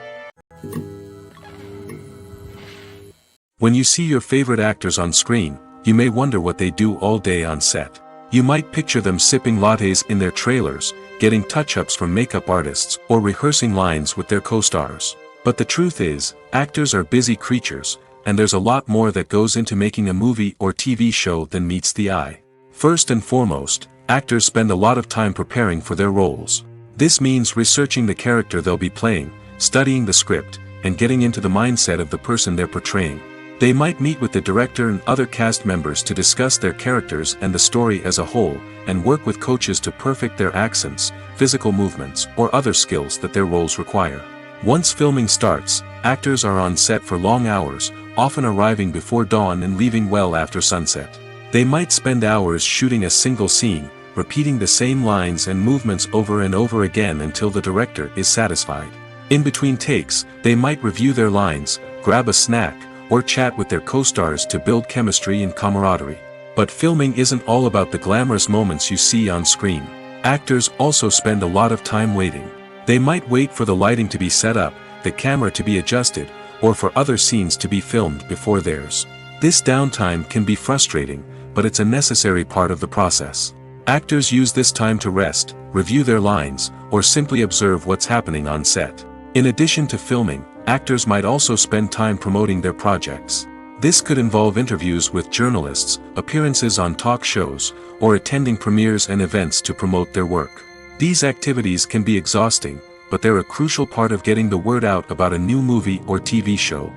When you see your favorite actors on screen, you may wonder what they do all day on set. You might picture them sipping lattes in their trailers, getting touch-ups from makeup artists, or rehearsing lines with their co-stars. But the truth is, actors are busy creatures, and there's a lot more that goes into making a movie or TV show than meets the eye. First and foremost, actors spend a lot of time preparing for their roles. This means researching the character they'll be playing, studying the script, and getting into the mindset of the person they're portraying. They might meet with the director and other cast members to discuss their characters and the story as a whole, and work with coaches to perfect their accents, physical movements, or other skills that their roles require. Once filming starts, actors are on set for long hours, often arriving before dawn and leaving well after sunset. They might spend hours shooting a single scene, repeating the same lines and movements over and over again until the director is satisfied. In between takes, they might review their lines, grab a snack, or chat with their co-stars to build chemistry and camaraderie. But filming isn't all about the glamorous moments you see on screen. Actors also spend a lot of time waiting. They might wait for the lighting to be set up, the camera to be adjusted, or for other scenes to be filmed before theirs. This downtime can be frustrating, but it's a necessary part of the process. Actors use this time to rest, review their lines, or simply observe what's happening on set. In addition to filming, actors might also spend time promoting their projects. This could involve interviews with journalists, appearances on talk shows, or attending premieres and events to promote their work. These activities can be exhausting, but they're a crucial part of getting the word out about a new movie or TV show.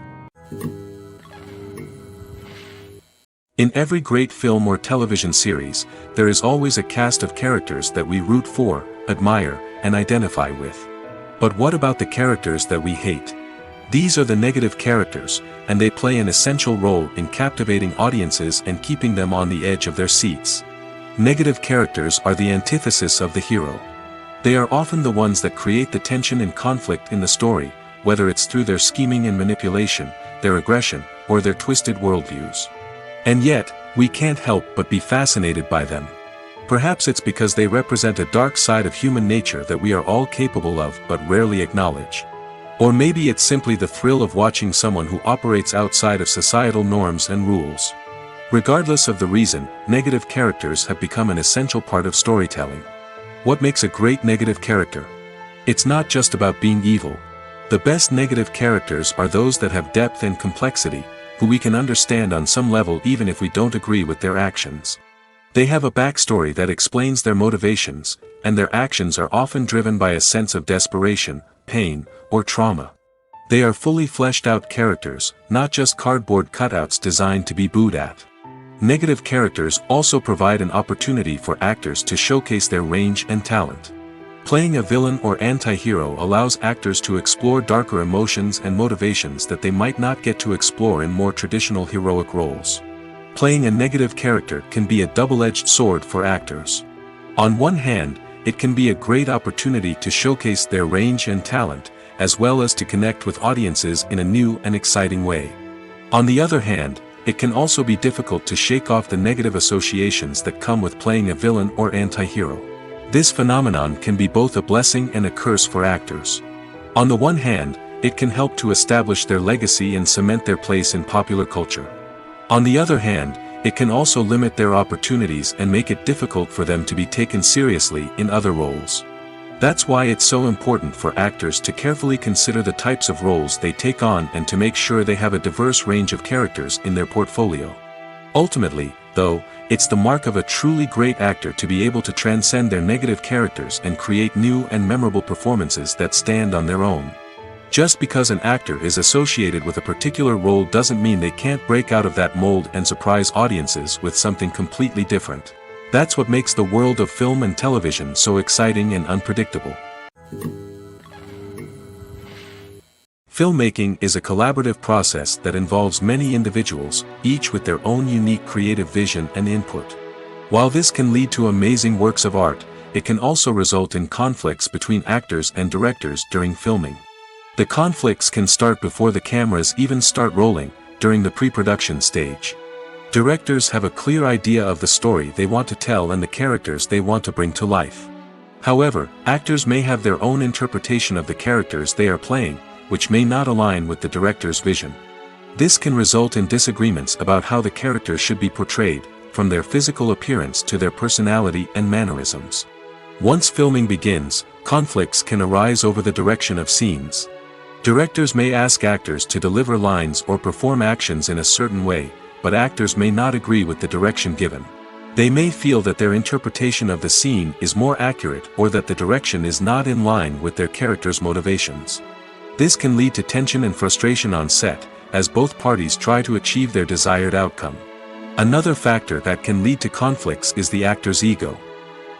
In every great film or television series, there is always a cast of characters that we root for, admire, and identify with. But what about the characters that we hate? These are the negative characters, and they play an essential role in captivating audiences and keeping them on the edge of their seats. Negative characters are the antithesis of the hero. They are often the ones that create the tension and conflict in the story, whether it's through their scheming and manipulation, their aggression, or their twisted worldviews. And yet, we can't help but be fascinated by them. Perhaps it's because they represent a dark side of human nature that we are all capable of but rarely acknowledge. Or maybe it's simply the thrill of watching someone who operates outside of societal norms and rules. Regardless of the reason, negative characters have become an essential part of storytelling. What makes a great negative character? It's not just about being evil. The best negative characters are those that have depth and complexity, who we can understand on some level even if we don't agree with their actions. They have a backstory that explains their motivations, and their actions are often driven by a sense of desperation, pain, or trauma. They are fully fleshed out characters, not just cardboard cutouts designed to be booed at. Negative characters also provide an opportunity for actors to showcase their range and talent. Playing a villain or anti-hero allows actors to explore darker emotions and motivations that they might not get to explore in more traditional heroic roles. Playing a negative character can be a double-edged sword for actors. On one hand, it can be a great opportunity to showcase their range and talent, as well as to connect with audiences in a new and exciting way. On the other hand, it can also be difficult to shake off the negative associations that come with playing a villain or anti-hero. This phenomenon can be both a blessing and a curse for actors. On the one hand, it can help to establish their legacy and cement their place in popular culture. On the other hand, it can also limit their opportunities and make it difficult for them to be taken seriously in other roles. That's why it's so important for actors to carefully consider the types of roles they take on and to make sure they have a diverse range of characters in their portfolio. Ultimately, though, it's the mark of a truly great actor to be able to transcend their negative characters and create new and memorable performances that stand on their own. Just because an actor is associated with a particular role doesn't mean they can't break out of that mold and surprise audiences with something completely different. That's what makes the world of film and television so exciting and unpredictable. Filmmaking is a collaborative process that involves many individuals, each with their own unique creative vision and input. While this can lead to amazing works of art, it can also result in conflicts between actors and directors during filming. The conflicts can start before the cameras even start rolling, during the pre-production stage. Directors have a clear idea of the story they want to tell and the characters they want to bring to life. However, actors may have their own interpretation of the characters they are playing, which may not align with the director's vision. This can result in disagreements about how the characters should be portrayed, from their physical appearance to their personality and mannerisms. Once filming begins, conflicts can arise over the direction of scenes. Directors may ask actors to deliver lines or perform actions in a certain way, but actors may not agree with the direction given. They may feel that their interpretation of the scene is more accurate or that the direction is not in line with their character's motivations. This can lead to tension and frustration on set, as both parties try to achieve their desired outcome. Another factor that can lead to conflicts is the actor's ego.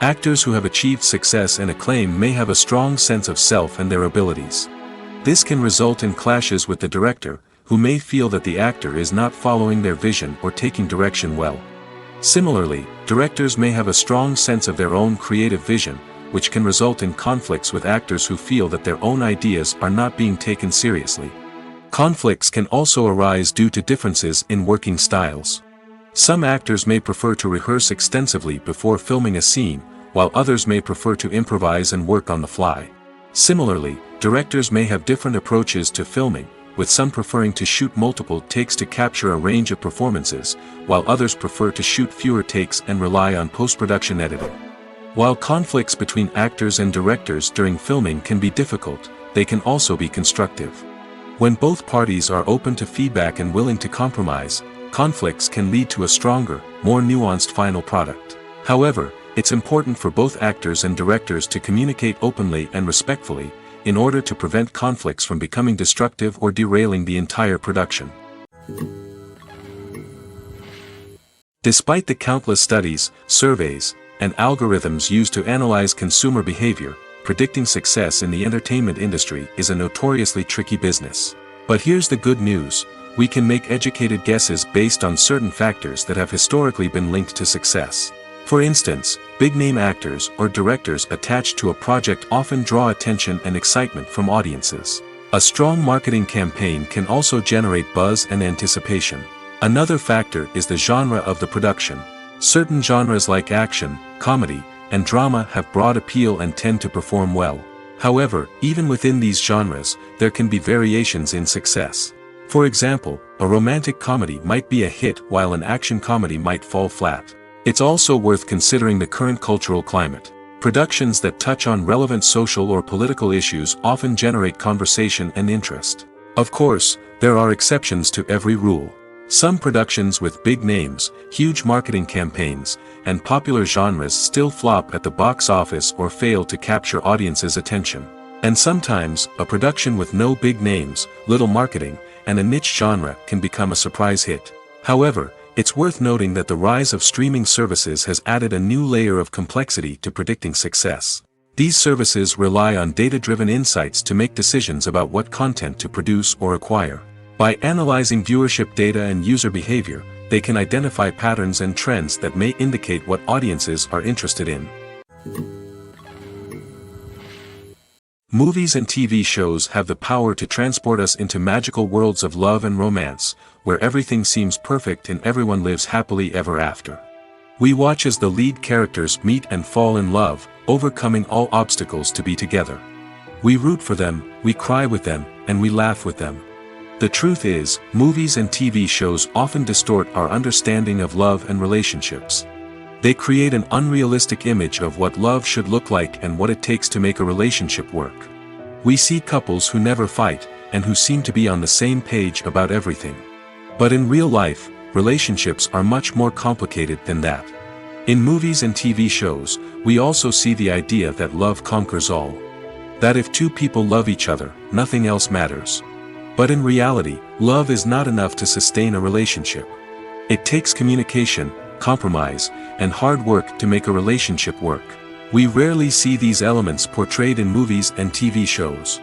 Actors who have achieved success and acclaim may have a strong sense of self and their abilities. This can result in clashes with the director, who may feel that the actor is not following their vision or taking direction well. Similarly, directors may have a strong sense of their own creative vision, which can result in conflicts with actors who feel that their own ideas are not being taken seriously. Conflicts can also arise due to differences in working styles. Some actors may prefer to rehearse extensively before filming a scene, while others may prefer to improvise and work on the fly. Similarly, directors may have different approaches to filming, with some preferring to shoot multiple takes to capture a range of performances, while others prefer to shoot fewer takes and rely on post-production editing. While conflicts between actors and directors during filming can be difficult, they can also be constructive. When both parties are open to feedback and willing to compromise, conflicts can lead to a stronger, more nuanced final product. However, it's important for both actors and directors to communicate openly and respectfully, in order to prevent conflicts from becoming destructive or derailing the entire production. Despite the countless studies, surveys, and algorithms used to analyze consumer behavior, predicting success in the entertainment industry is a notoriously tricky business. But here's the good news: we can make educated guesses based on certain factors that have historically been linked to success. For instance, big-name actors or directors attached to a project often draw attention and excitement from audiences. A strong marketing campaign can also generate buzz and anticipation. Another factor is the genre of the production. Certain genres like action, comedy, and drama have broad appeal and tend to perform well. However, even within these genres, there can be variations in success. For example, a romantic comedy might be a hit while an action comedy might fall flat. It's also worth considering the current cultural climate. Productions that touch on relevant social or political issues often generate conversation and interest. Of course, there are exceptions to every rule. Some productions with big names, huge marketing campaigns, and popular genres still flop at the box office or fail to capture audiences' attention. And sometimes, a production with no big names, little marketing, and a niche genre can become a surprise hit. However, it's worth noting that the rise of streaming services has added a new layer of complexity to predicting success. These services rely on data-driven insights to make decisions about what content to produce or acquire. By analyzing viewership data and user behavior, they can identify patterns and trends that may indicate what audiences are interested in. Movies and TV shows have the power to transport us into magical worlds of love and romance, where everything seems perfect and everyone lives happily ever after. We watch as the lead characters meet and fall in love, overcoming all obstacles to be together. We root for them, we cry with them, and we laugh with them. The truth is, movies and TV shows often distort our understanding of love and relationships. They create an unrealistic image of what love should look like and what it takes to make a relationship work. We see couples who never fight, and who seem to be on the same page about everything. But in real life, relationships are much more complicated than that. In movies and TV shows, we also see the idea that love conquers all. That if two people love each other, nothing else matters. But in reality, love is not enough to sustain a relationship. It takes communication, compromise, and hard work to make a relationship work. We rarely see these elements portrayed in movies and TV shows.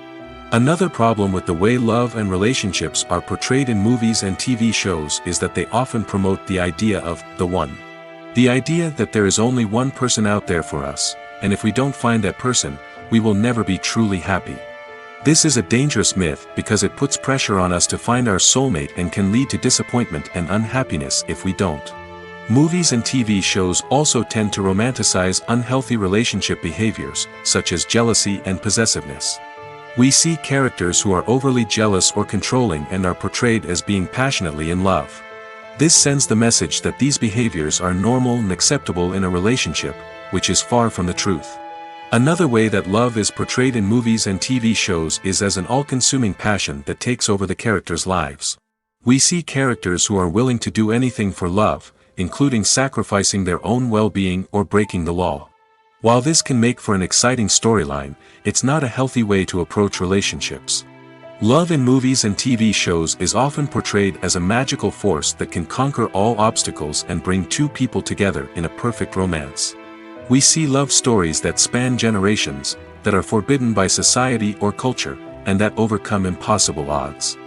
Another problem with the way love and relationships are portrayed in movies and TV shows is that they often promote the idea of the one. The idea that there is only one person out there for us, and if we don't find that person, we will never be truly happy. This is a dangerous myth because it puts pressure on us to find our soulmate and can lead to disappointment and unhappiness if we don't. Movies and TV shows also tend to romanticize unhealthy relationship behaviors, such as jealousy and possessiveness. We see characters who are overly jealous or controlling and are portrayed as being passionately in love. This sends the message that these behaviors are normal and acceptable in a relationship, which is far from the truth. Another way that love is portrayed in movies and TV shows is as an all-consuming passion that takes over the characters' lives. We see characters who are willing to do anything for love, including sacrificing their own well-being or breaking the law. While this can make for an exciting storyline, it's not a healthy way to approach relationships. Love in movies and TV shows is often portrayed as a magical force that can conquer all obstacles and bring two people together in a perfect romance. We see love stories that span generations, that are forbidden by society or culture, and that overcome impossible odds.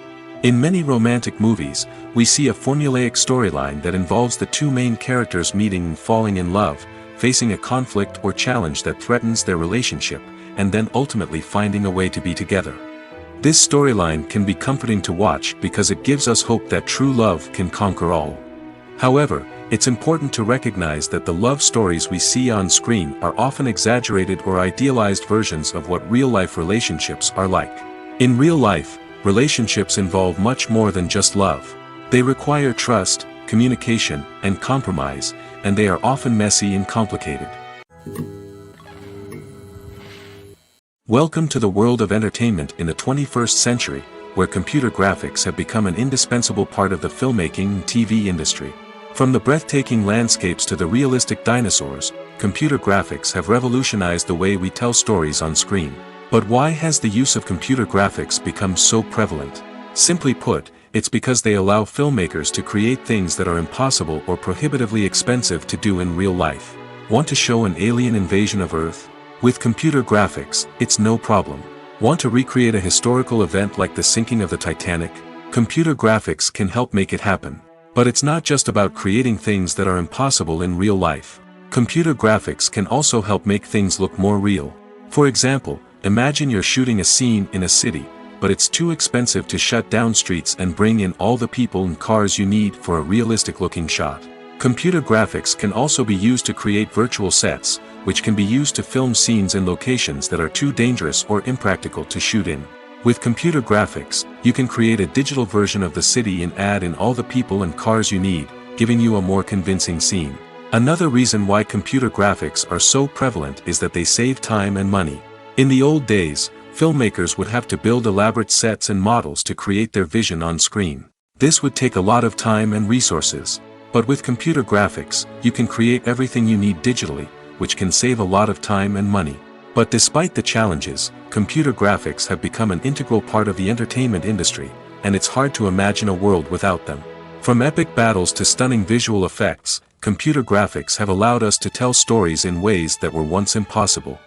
In many romantic movies, we see a formulaic storyline that involves the two main characters meeting and falling in love, facing a conflict or challenge that threatens their relationship, and then ultimately finding a way to be together. This storyline can be comforting to watch because it gives us hope that true love can conquer all. However, it's important to recognize that the love stories we see on screen are often exaggerated or idealized versions of what real-life relationships are like. In real life, relationships involve much more than just love. They require trust, communication, and compromise, and they are often messy and complicated. Welcome to the world of entertainment in the 21st century, where computer graphics have become an indispensable part of the filmmaking and TV industry. From the breathtaking landscapes to the realistic dinosaurs, computer graphics have revolutionized the way we tell stories on screen. But why has the use of computer graphics become so prevalent? Simply put, it's because they allow filmmakers to create things that are impossible or prohibitively expensive to do in real life. Want to show an alien invasion of Earth? With computer graphics, it's no problem. Want to recreate a historical event like the sinking of the Titanic? Computer graphics can help make it happen. But it's not just about creating things that are impossible in real life. Computer graphics can also help make things look more real. For example, imagine you're shooting a scene in a city, but it's too expensive to shut down streets and bring in all the people and cars you need for a realistic-looking shot. Computer graphics can also be used to create virtual sets, which can be used to film scenes in locations that are too dangerous or impractical to shoot in. With computer graphics, you can create a digital version of the city and add in all the people and cars you need, giving you a more convincing scene. Another reason why computer graphics are so prevalent is that they save time and money. In the old days, filmmakers would have to build elaborate sets and models to create their vision on screen. This would take a lot of time and resources. But with computer graphics, you can create everything you need digitally, which can save a lot of time and money. But despite the challenges, computer graphics have become an integral part of the entertainment industry, and it's hard to imagine a world without them. From epic battles to stunning visual effects, computer graphics have allowed us to tell stories in ways that were once impossible.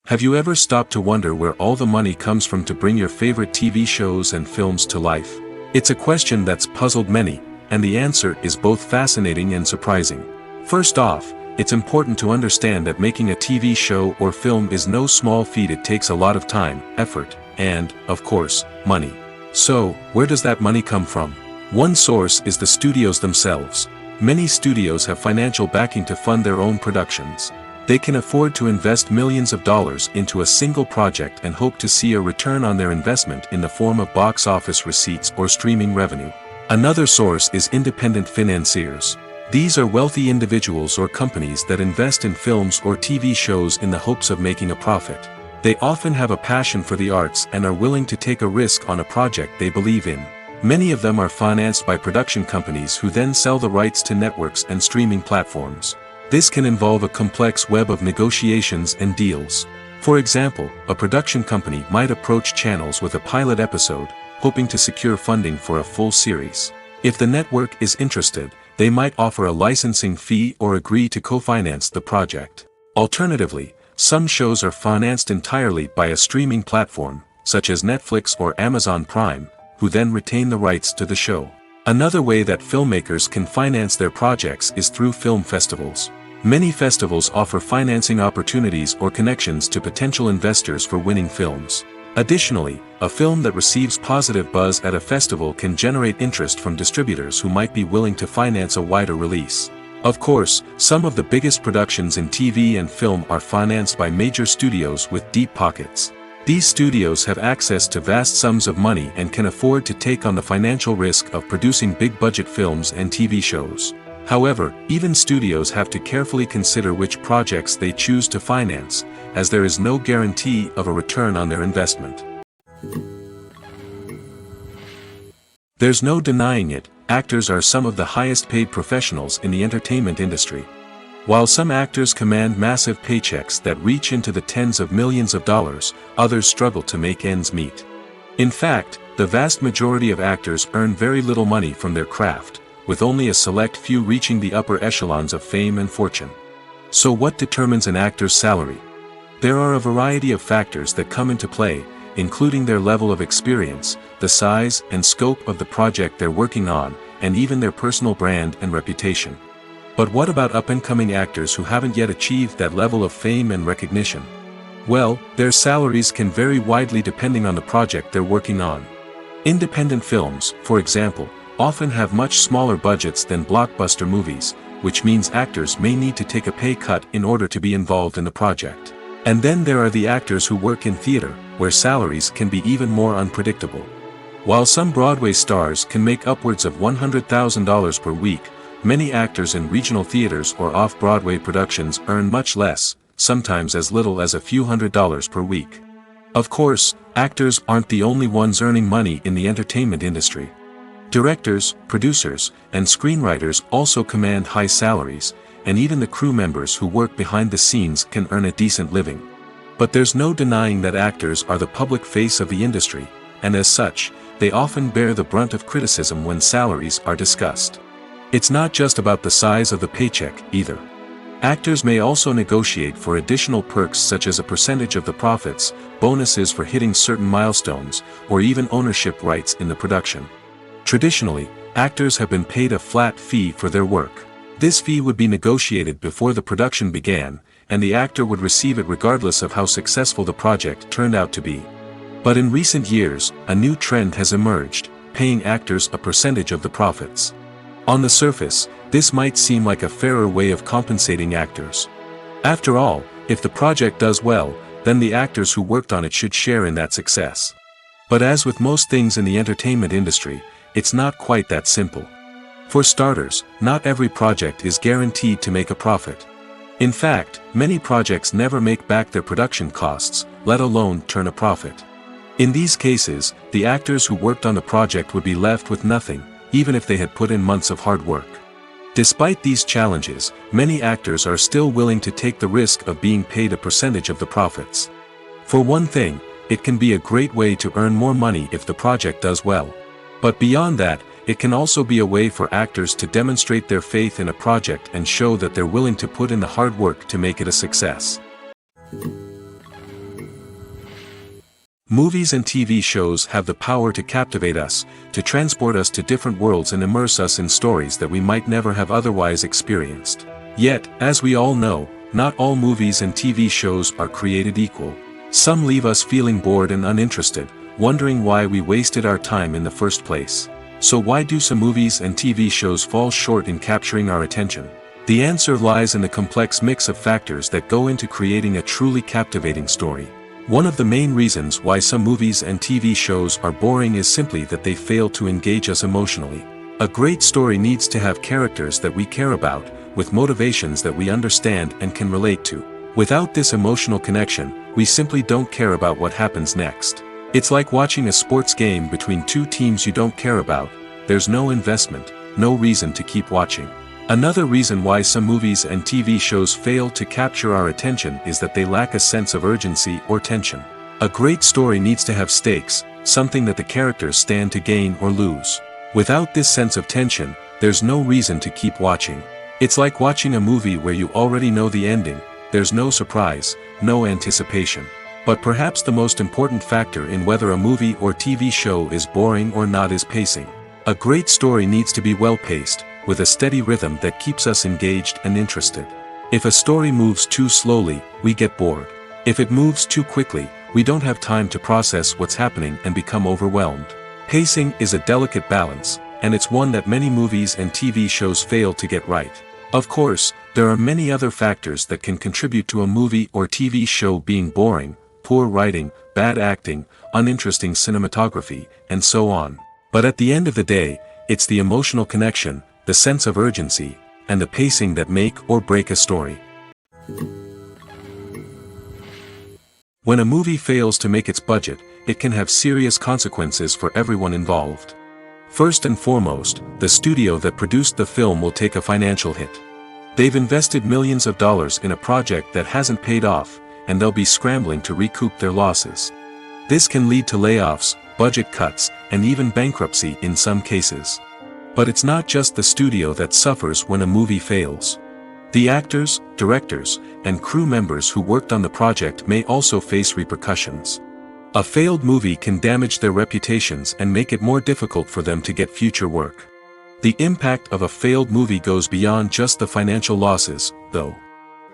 Have you ever stopped to wonder where all the money comes from to bring your favorite TV shows and films to life? It's a question that's puzzled many, and the answer is both fascinating and surprising. First off, it's important to understand that making a TV show or film is no small feat. It takes a lot of time, effort, and, of course, money. So, where does that money come from? One source is the studios themselves. Many studios have financial backing to fund their own productions. They can afford to invest millions of dollars into a single project and hope to see a return on their investment in the form of box office receipts or streaming revenue. Another source is independent financiers. These are wealthy individuals or companies that invest in films or TV shows in the hopes of making a profit. They often have a passion for the arts and are willing to take a risk on a project they believe in. Many of them are financed by production companies who then sell the rights to networks and streaming platforms. This can involve a complex web of negotiations and deals. For example, a production company might approach channels with a pilot episode, hoping to secure funding for a full series. If the network is interested, they might offer a licensing fee or agree to co-finance the project. Alternatively, some shows are financed entirely by a streaming platform, such as Netflix or Amazon Prime, who then retain the rights to the show. Another way that filmmakers can finance their projects is through film festivals. Many festivals offer financing opportunities or connections to potential investors for winning films. Additionally, a film that receives positive buzz at a festival can generate interest from distributors who might be willing to finance a wider release. Of course, some of the biggest productions in TV and film are financed by major studios with deep pockets. These studios have access to vast sums of money and can afford to take on the financial risk of producing big-budget films and TV shows. However, even studios have to carefully consider which projects they choose to finance, as there is no guarantee of a return on their investment. There's no denying it, actors are some of the highest-paid professionals in the entertainment industry. While some actors command massive paychecks that reach into the tens of millions of dollars, others struggle to make ends meet. In fact, the vast majority of actors earn very little money from their craft, with only a select few reaching the upper echelons of fame and fortune. So what determines an actor's salary? There are a variety of factors that come into play, including their level of experience, the size and scope of the project they're working on, and even their personal brand and reputation. But what about up-and-coming actors who haven't yet achieved that level of fame and recognition? Well, their salaries can vary widely depending on the project they're working on. Independent films, for example, often have much smaller budgets than blockbuster movies, which means actors may need to take a pay cut in order to be involved in the project. And then there are the actors who work in theater, where salaries can be even more unpredictable. While some Broadway stars can make upwards of $100,000 per week, many actors in regional theaters or off-Broadway productions earn much less, sometimes as little as a few $100s per week. Of course, actors aren't the only ones earning money in the entertainment industry. Directors, producers, and screenwriters also command high salaries, and even the crew members who work behind the scenes can earn a decent living. But there's no denying that actors are the public face of the industry, and as such, they often bear the brunt of criticism when salaries are discussed. It's not just about the size of the paycheck, either. Actors may also negotiate for additional perks such as a percentage of the profits, bonuses for hitting certain milestones, or even ownership rights in the production. Traditionally, actors have been paid a flat fee for their work. This fee would be negotiated before the production began, and the actor would receive it regardless of how successful the project turned out to be. But in recent years, a new trend has emerged, paying actors a percentage of the profits. On the surface, this might seem like a fairer way of compensating actors. After all, if the project does well, then the actors who worked on it should share in that success. But as with most things in the entertainment industry, it's not quite that simple. For starters, not every project is guaranteed to make a profit. In fact, many projects never make back their production costs, let alone turn a profit. In these cases, the actors who worked on the project would be left with nothing, even if they had put in months of hard work. Despite these challenges, many actors are still willing to take the risk of being paid a percentage of the profits. For one thing, it can be a great way to earn more money if the project does well. But beyond that, it can also be a way for actors to demonstrate their faith in a project and show that they're willing to put in the hard work to make it a success. Movies and TV shows have the power to captivate us, to transport us to different worlds and immerse us in stories that we might never have otherwise experienced. Yet, as we all know, not all movies and TV shows are created equal. Some leave us feeling bored and uninterested, wondering why we wasted our time in the first place. So why do some movies and TV shows fall short in capturing our attention? The answer lies in the complex mix of factors that go into creating a truly captivating story. One of the main reasons why some movies and TV shows are boring is simply that they fail to engage us emotionally. A great story needs to have characters that we care about, with motivations that we understand and can relate to. Without this emotional connection, we simply don't care about what happens next. It's like watching a sports game between two teams you don't care about. There's no investment, no reason to keep watching. Another reason why some movies and TV shows fail to capture our attention is that they lack a sense of urgency or tension. A great story needs to have stakes, something that the characters stand to gain or lose. Without this sense of tension, there's no reason to keep watching. It's like watching a movie where you already know the ending, there's no surprise, no anticipation. But perhaps the most important factor in whether a movie or TV show is boring or not is pacing. A great story needs to be well-paced, with a steady rhythm that keeps us engaged and interested. If a story moves too slowly, we get bored. If it moves too quickly, we don't have time to process what's happening and become overwhelmed. Pacing is a delicate balance, and it's one that many movies and TV shows fail to get right. Of course, there are many other factors that can contribute to a movie or TV show being boring: poor writing, bad acting, uninteresting cinematography, and so on. But at the end of the day, it's the emotional connection, the sense of urgency, and the pacing that make or break a story. When a movie fails to make its budget, it can have serious consequences for everyone involved. First and foremost, the studio that produced the film will take a financial hit. They've invested millions of dollars in a project that hasn't paid off, and they'll be scrambling to recoup their losses. This can lead to layoffs, budget cuts, and even bankruptcy in some cases. But it's not just the studio that suffers when a movie fails. The actors, directors, and crew members who worked on the project may also face repercussions. A failed movie can damage their reputations and make it more difficult for them to get future work. The impact of a failed movie goes beyond just the financial losses, though.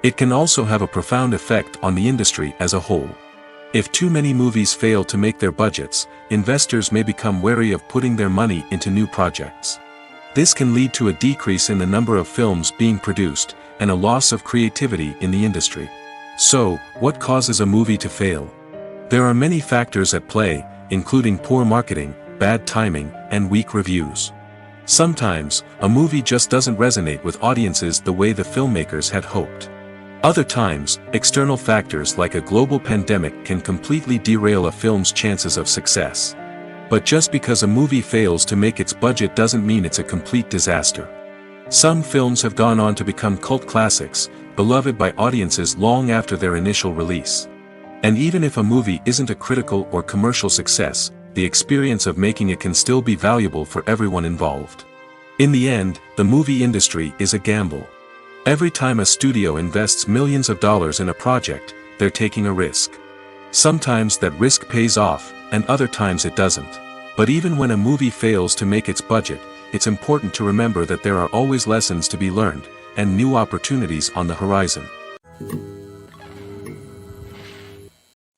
It can also have a profound effect on the industry as a whole. If too many movies fail to make their budgets, investors may become wary of putting their money into new projects. This can lead to a decrease in the number of films being produced, and a loss of creativity in the industry. So, what causes a movie to fail? There are many factors at play, including poor marketing, bad timing, and weak reviews. Sometimes, a movie just doesn't resonate with audiences the way the filmmakers had hoped. Other times, external factors like a global pandemic can completely derail a film's chances of success. But just because a movie fails to make its budget doesn't mean it's a complete disaster. Some films have gone on to become cult classics, beloved by audiences long after their initial release. And even if a movie isn't a critical or commercial success, the experience of making it can still be valuable for everyone involved. In the end, the movie industry is a gamble. Every time a studio invests millions of dollars in a project, they're taking a risk. Sometimes that risk pays off, and other times it doesn't. But even when a movie fails to make its budget, it's important to remember that there are always lessons to be learned, and new opportunities on the horizon.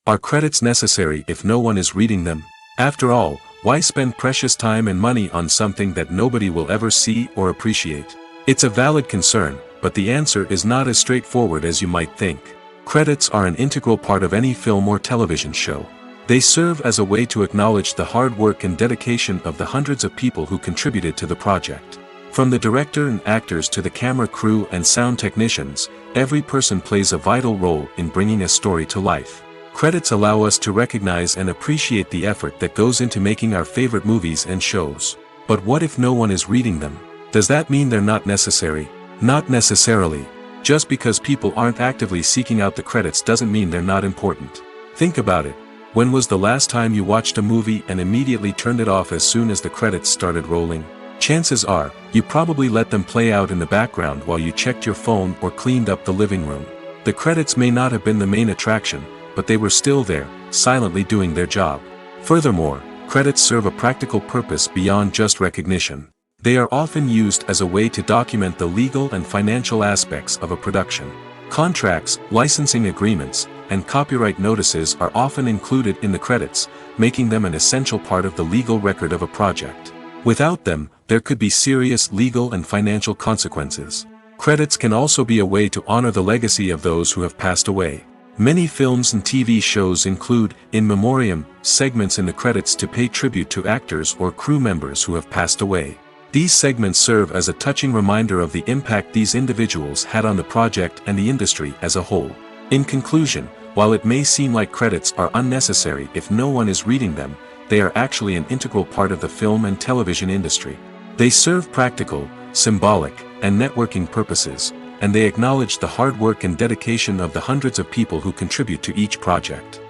Are credits necessary if no one is reading them? After all, why spend precious time and money on something that nobody will ever see or appreciate? It's a valid concern, but the answer is not as straightforward as you might think. Credits are an integral part of any film or television show. They serve as a way to acknowledge the hard work and dedication of the hundreds of people who contributed to the project. From the director and actors to the camera crew and sound technicians, every person plays a vital role in bringing a story to life. Credits allow us to recognize and appreciate the effort that goes into making our favorite movies and shows. But what if no one is reading them? Does that mean they're not necessary? Not necessarily. Just because people aren't actively seeking out the credits doesn't mean they're not important. Think about it. When was the last time you watched a movie and immediately turned it off as soon as the credits started rolling? Chances are, you probably let them play out in the background while you checked your phone or cleaned up the living room. The credits may not have been the main attraction, but they were still there, silently doing their job. Furthermore, credits serve a practical purpose beyond just recognition. They are often used as a way to document the legal and financial aspects of a production. Contracts, licensing agreements, and copyright notices are often included in the credits, making them an essential part of the legal record of a project. Without them, there could be serious legal and financial consequences. Credits can also be a way to honor the legacy of those who have passed away. Many films and TV shows include, in memoriam, segments in the credits to pay tribute to actors or crew members who have passed away. These segments serve as a touching reminder of the impact these individuals had on the project and the industry as a whole. In conclusion, while it may seem like credits are unnecessary if no one is reading them, they are actually an integral part of the film and television industry. They serve practical, symbolic, and networking purposes, and they acknowledge the hard work and dedication of the hundreds of people who contribute to each project.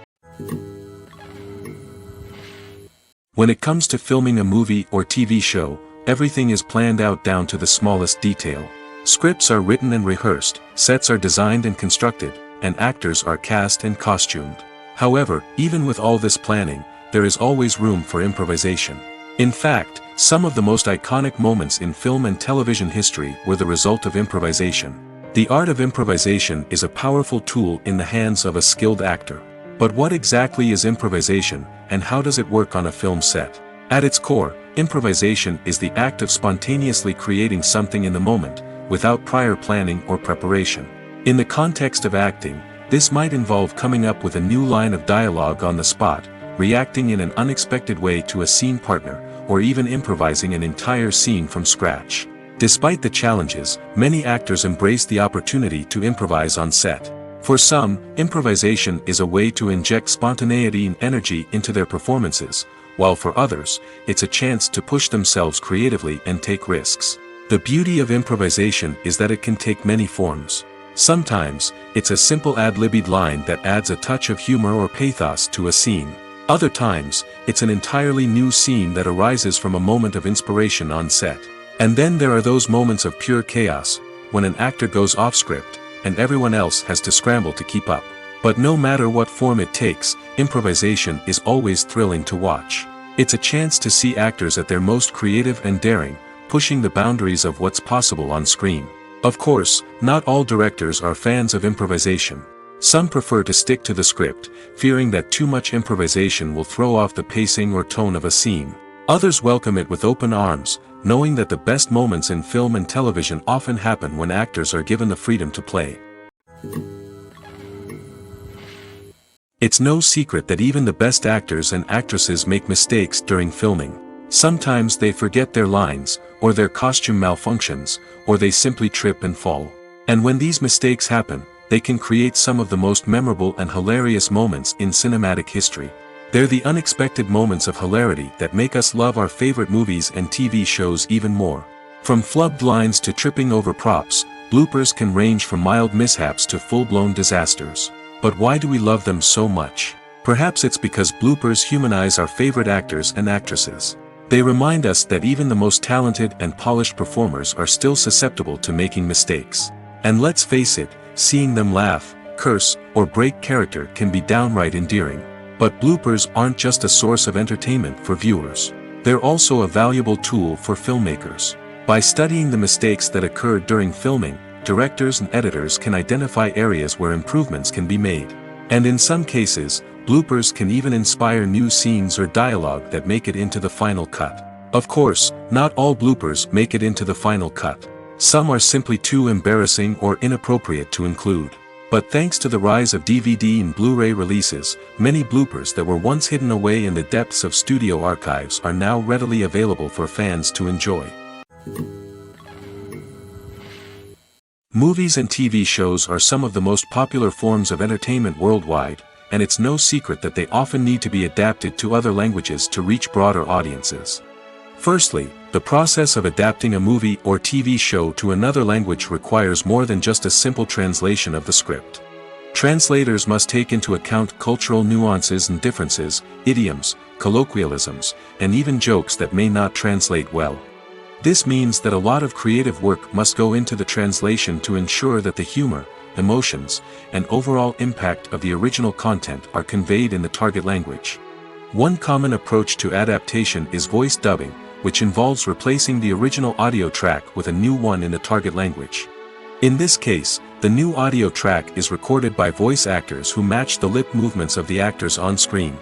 When it comes to filming a movie or TV show, everything is planned out down to the smallest detail. Scripts are written and rehearsed, sets are designed and constructed, and actors are cast and costumed. However, even with all this planning, there is always room for improvisation. In fact, some of the most iconic moments in film and television history were the result of improvisation. The art of improvisation is a powerful tool in the hands of a skilled actor. But what exactly is improvisation, and how does it work on a film set? At its core, improvisation is the act of spontaneously creating something in the moment, without prior planning or preparation. In the context of acting, this might involve coming up with a new line of dialogue on the spot, reacting in an unexpected way to a scene partner, or even improvising an entire scene from scratch. Despite the challenges, many actors embrace the opportunity to improvise on set. For some, improvisation is a way to inject spontaneity and energy into their performances, while for others, it's a chance to push themselves creatively and take risks. The beauty of improvisation is that it can take many forms. Sometimes, it's a simple ad-libbed line that adds a touch of humor or pathos to a scene. Other times, it's an entirely new scene that arises from a moment of inspiration on set. And then there are those moments of pure chaos, when an actor goes off script, and everyone else has to scramble to keep up. But no matter what form it takes, improvisation is always thrilling to watch. It's a chance to see actors at their most creative and daring, pushing the boundaries of what's possible on screen. Of course, not all directors are fans of improvisation. Some prefer to stick to the script, fearing that too much improvisation will throw off the pacing or tone of a scene. Others welcome it with open arms, knowing that the best moments in film and television often happen when actors are given the freedom to play. It's no secret that even the best actors and actresses make mistakes during filming. Sometimes they forget their lines, or their costume malfunctions, or they simply trip and fall. And when these mistakes happen, they can create some of the most memorable and hilarious moments in cinematic history. They're the unexpected moments of hilarity that make us love our favorite movies and TV shows even more. From flubbed lines to tripping over props, bloopers can range from mild mishaps to full-blown disasters. But why do we love them so much? Perhaps it's because bloopers humanize our favorite actors and actresses. They remind us that even the most talented and polished performers are still susceptible to making mistakes. And let's face it, seeing them laugh, curse, or break character can be downright endearing. But bloopers aren't just a source of entertainment for viewers. They're also a valuable tool for filmmakers. By studying the mistakes that occurred during filming, directors and editors can identify areas where improvements can be made. And in some cases, bloopers can even inspire new scenes or dialogue that make it into the final cut. Of course, not all bloopers make it into the final cut. Some are simply too embarrassing or inappropriate to include. But thanks to the rise of DVD and Blu-ray releases, many bloopers that were once hidden away in the depths of studio archives are now readily available for fans to enjoy. Movies and TV shows are some of the most popular forms of entertainment worldwide, and it's no secret that they often need to be adapted to other languages to reach broader audiences. Firstly, the process of adapting a movie or TV show to another language requires more than just a simple translation of the script. Translators must take into account cultural nuances and differences, idioms, colloquialisms, and even jokes that may not translate well. This means that a lot of creative work must go into the translation to ensure that the humor, emotions, and overall impact of the original content are conveyed in the target language. One common approach to adaptation is voice dubbing, which involves replacing the original audio track with a new one in the target language. In this case, the new audio track is recorded by voice actors who match the lip movements of the actors on screen.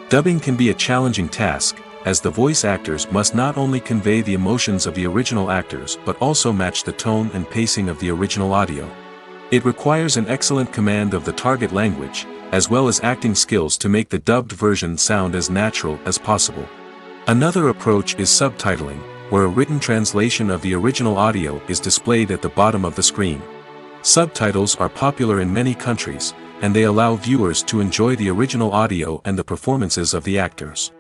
Dubbing can be a challenging task, as the voice actors must not only convey the emotions of the original actors but also match the tone and pacing of the original audio. It requires an excellent command of the target language, as well as acting skills to make the dubbed version sound as natural as possible. Another approach is subtitling, where a written translation of the original audio is displayed at the bottom of the screen. Subtitles are popular in many countries, and they allow viewers to enjoy the original audio and the performances of the actors.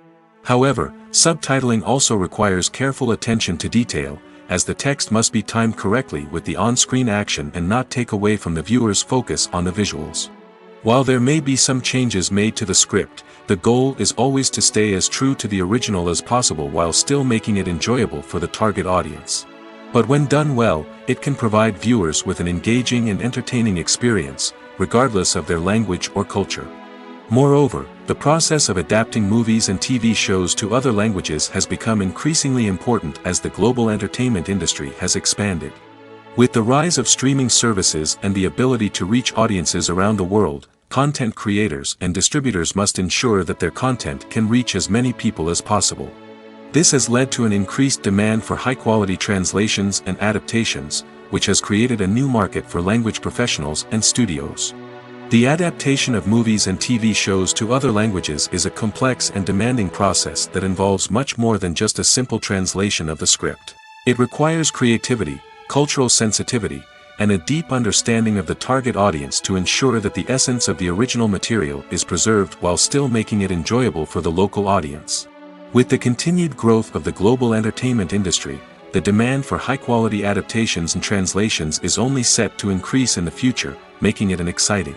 However, subtitling also requires careful attention to detail, as the text must be timed correctly with the on-screen action and not take away from the viewer's focus on the visuals. While there may be some changes made to the script, the goal is always to stay as true to the original as possible while still making it enjoyable for the target audience. But when done well, it can provide viewers with an engaging and entertaining experience, regardless of their language or culture. Moreover, the process of adapting movies and TV shows to other languages has become increasingly important as the global entertainment industry has expanded. With the rise of streaming services and the ability to reach audiences around the world, content creators and distributors must ensure that their content can reach as many people as possible. This has led to an increased demand for high-quality translations and adaptations, which has created a new market for language professionals and studios. The adaptation of movies and TV shows to other languages is a complex and demanding process that involves much more than just a simple translation of the script. It requires creativity, cultural sensitivity, and a deep understanding of the target audience to ensure that the essence of the original material is preserved while still making it enjoyable for the local audience. With the continued growth of the global entertainment industry, the demand for high-quality adaptations and translations is only set to increase in the future, making it an exciting.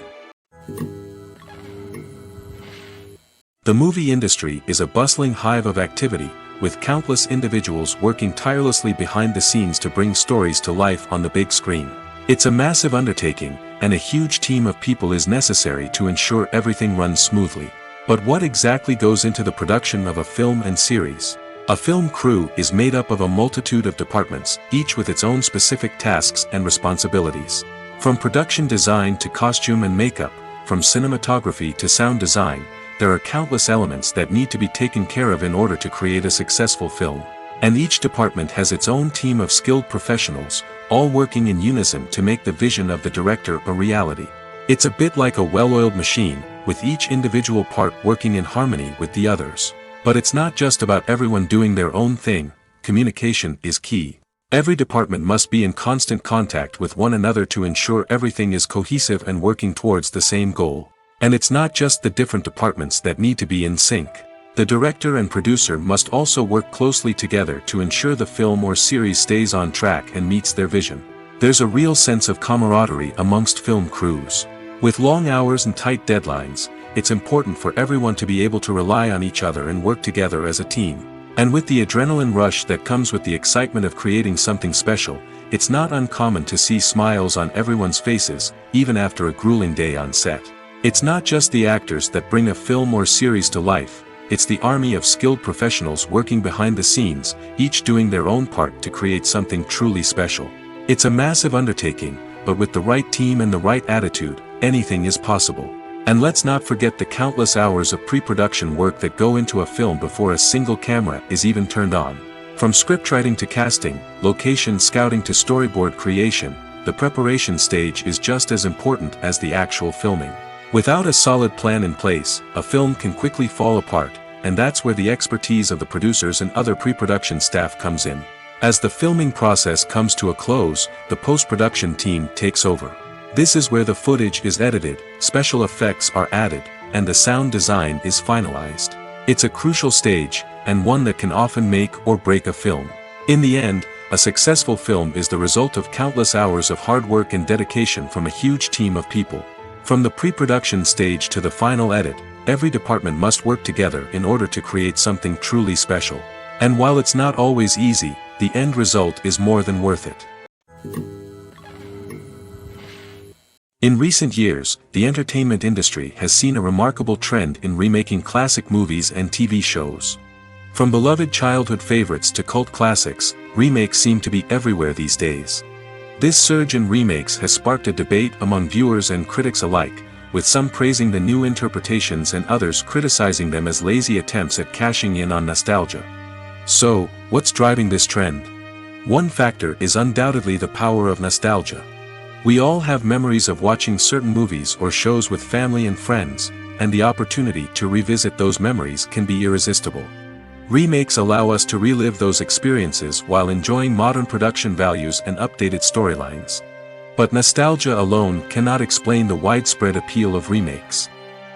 The movie industry is a bustling hive of activity, with countless individuals working tirelessly behind the scenes to bring stories to life on the big screen. It's a massive undertaking, and a huge team of people is necessary to ensure everything runs smoothly. But what exactly goes into the production of a film and series? A film crew is made up of a multitude of departments, each with its own specific tasks and responsibilities. From production design to costume and makeup, from cinematography to sound design, there are countless elements that need to be taken care of in order to create a successful film. And each department has its own team of skilled professionals, all working in unison to make the vision of the director a reality. It's a bit like a well-oiled machine, with each individual part working in harmony with the others. But it's not just about everyone doing their own thing. Communication is key. Every department must be in constant contact with one another to ensure everything is cohesive and working towards the same goal. And it's not just the different departments that need to be in sync. The director and producer must also work closely together to ensure the film or series stays on track and meets their vision. There's a real sense of camaraderie amongst film crews. With long hours and tight deadlines, it's important for everyone to be able to rely on each other and work together as a team. And with the adrenaline rush that comes with the excitement of creating something special, it's not uncommon to see smiles on everyone's faces, even after a grueling day on set. It's not just the actors that bring a film or series to life, it's the army of skilled professionals working behind the scenes, each doing their own part to create something truly special. It's a massive undertaking, but with the right team and the right attitude, anything is possible. And let's not forget the countless hours of pre-production work that go into a film before a single camera is even turned on. From scriptwriting to casting, location scouting to storyboard creation, the preparation stage is just as important as the actual filming. Without a solid plan in place, a film can quickly fall apart, and that's where the expertise of the producers and other pre-production staff comes in. As the filming process comes to a close, the post-production team takes over. This is where the footage is edited, special effects are added, and the sound design is finalized. It's a crucial stage, and one that can often make or break a film. In the end, a successful film is the result of countless hours of hard work and dedication from a huge team of people. From the pre-production stage to the final edit, every department must work together in order to create something truly special. And while it's not always easy, the end result is more than worth it. In recent years, the entertainment industry has seen a remarkable trend in remaking classic movies and TV shows. From beloved childhood favorites to cult classics, remakes seem to be everywhere these days. This surge in remakes has sparked a debate among viewers and critics alike, with some praising the new interpretations and others criticizing them as lazy attempts at cashing in on nostalgia. So, what's driving this trend? One factor is undoubtedly the power of nostalgia. We all have memories of watching certain movies or shows with family and friends, and the opportunity to revisit those memories can be irresistible. Remakes allow us to relive those experiences while enjoying modern production values and updated storylines. But nostalgia alone cannot explain the widespread appeal of remakes.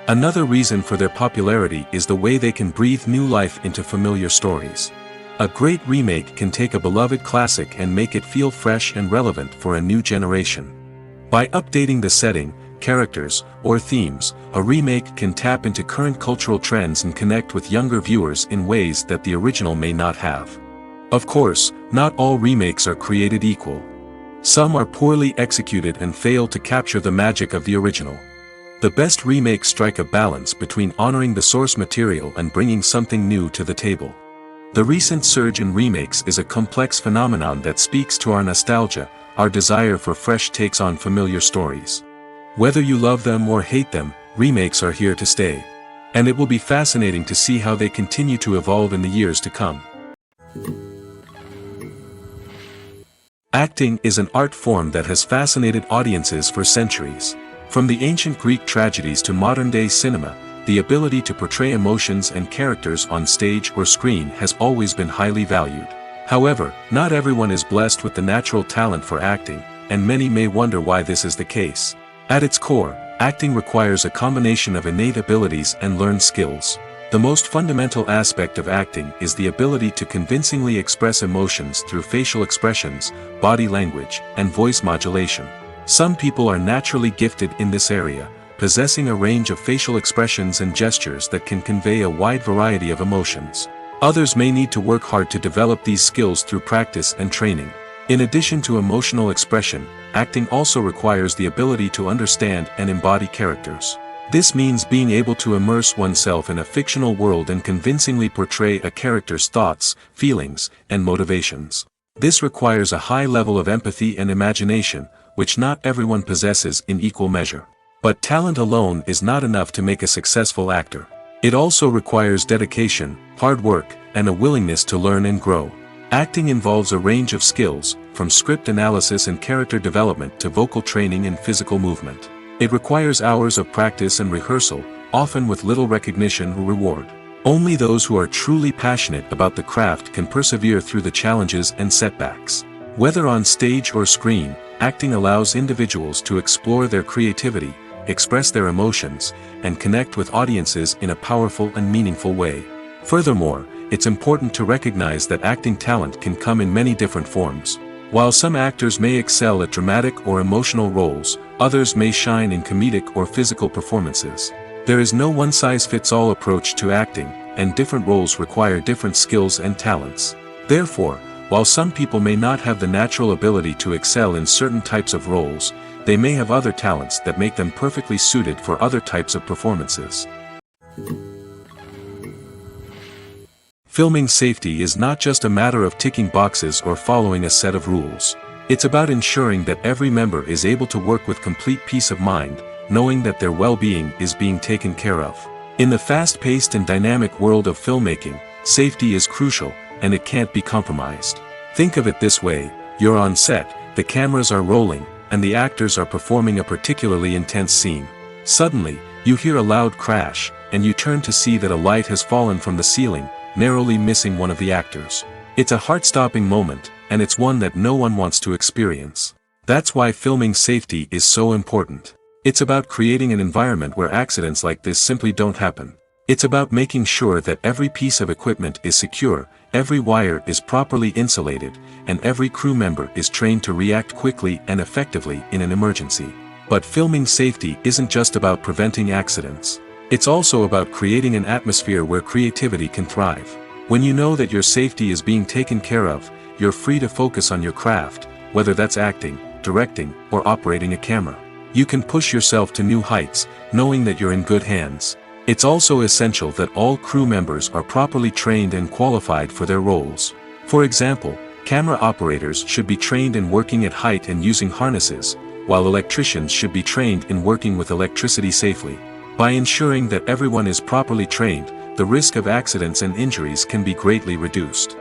Another reason for their popularity is the way they can breathe new life into familiar stories. A great remake can take a beloved classic and make it feel fresh and relevant for a new generation. By updating the setting, characters, or themes, a remake can tap into current cultural trends and connect with younger viewers in ways that the original may not have. Of course, not all remakes are created equal. Some are poorly executed and fail to capture the magic of the original. The best remakes strike a balance between honoring the source material and bringing something new to the table. The recent surge in remakes is a complex phenomenon that speaks to our nostalgia, our desire for fresh takes on familiar stories. Whether you love them or hate them, remakes are here to stay. And it will be fascinating to see how they continue to evolve in the years to come. Acting is an art form that has fascinated audiences for centuries. From the ancient Greek tragedies to modern-day cinema, the ability to portray emotions and characters on stage or screen has always been highly valued. However, not everyone is blessed with the natural talent for acting, and many may wonder why this is the case. At its core, acting requires a combination of innate abilities and learned skills. The most fundamental aspect of acting is the ability to convincingly express emotions through facial expressions, body language, and voice modulation. Some people are naturally gifted in this area, possessing a range of facial expressions and gestures that can convey a wide variety of emotions. Others may need to work hard to develop these skills through practice and training. In addition to emotional expression, acting also requires the ability to understand and embody characters. This means being able to immerse oneself in a fictional world and convincingly portray a character's thoughts, feelings, and motivations. This requires a high level of empathy and imagination, which not everyone possesses in equal measure. But talent alone is not enough to make a successful actor. It also requires dedication, hard work, and a willingness to learn and grow. Acting involves a range of skills, from script analysis and character development to vocal training and physical movement. It requires hours of practice and rehearsal, often with little recognition or reward. Only those who are truly passionate about the craft can persevere through the challenges and setbacks. Whether on stage or screen, acting allows individuals to explore their creativity, express their emotions, and connect with audiences in a powerful and meaningful way. Furthermore, it's important to recognize that acting talent can come in many different forms. While some actors may excel at dramatic or emotional roles, others may shine in comedic or physical performances. There is no one-size-fits-all approach to acting, and different roles require different skills and talents. Therefore, while some people may not have the natural ability to excel in certain types of roles, they may have other talents that make them perfectly suited for other types of performances. Filming safety is not just a matter of ticking boxes or following a set of rules. It's about ensuring that every member is able to work with complete peace of mind, knowing that their well-being is being taken care of. In the fast-paced and dynamic world of filmmaking, safety is crucial, and it can't be compromised. Think of it this way: you're on set, the cameras are rolling, and the actors are performing a particularly intense scene. Suddenly, you hear a loud crash, and you turn to see that a light has fallen from the ceiling, narrowly missing one of the actors. It's a heart-stopping moment, and it's one that no one wants to experience. That's why filming safety is so important. It's about creating an environment where accidents like this simply don't happen. It's about making sure that every piece of equipment is secure, every wire is properly insulated, and every crew member is trained to react quickly and effectively in an emergency. But filming safety isn't just about preventing accidents. It's also about creating an atmosphere where creativity can thrive. When you know that your safety is being taken care of, you're free to focus on your craft, whether that's acting, directing, or operating a camera. You can push yourself to new heights, knowing that you're in good hands. It's also essential that all crew members are properly trained and qualified for their roles. For example, camera operators should be trained in working at height and using harnesses, while electricians should be trained in working with electricity safely. By ensuring that everyone is properly trained, the risk of accidents and injuries can be greatly reduced.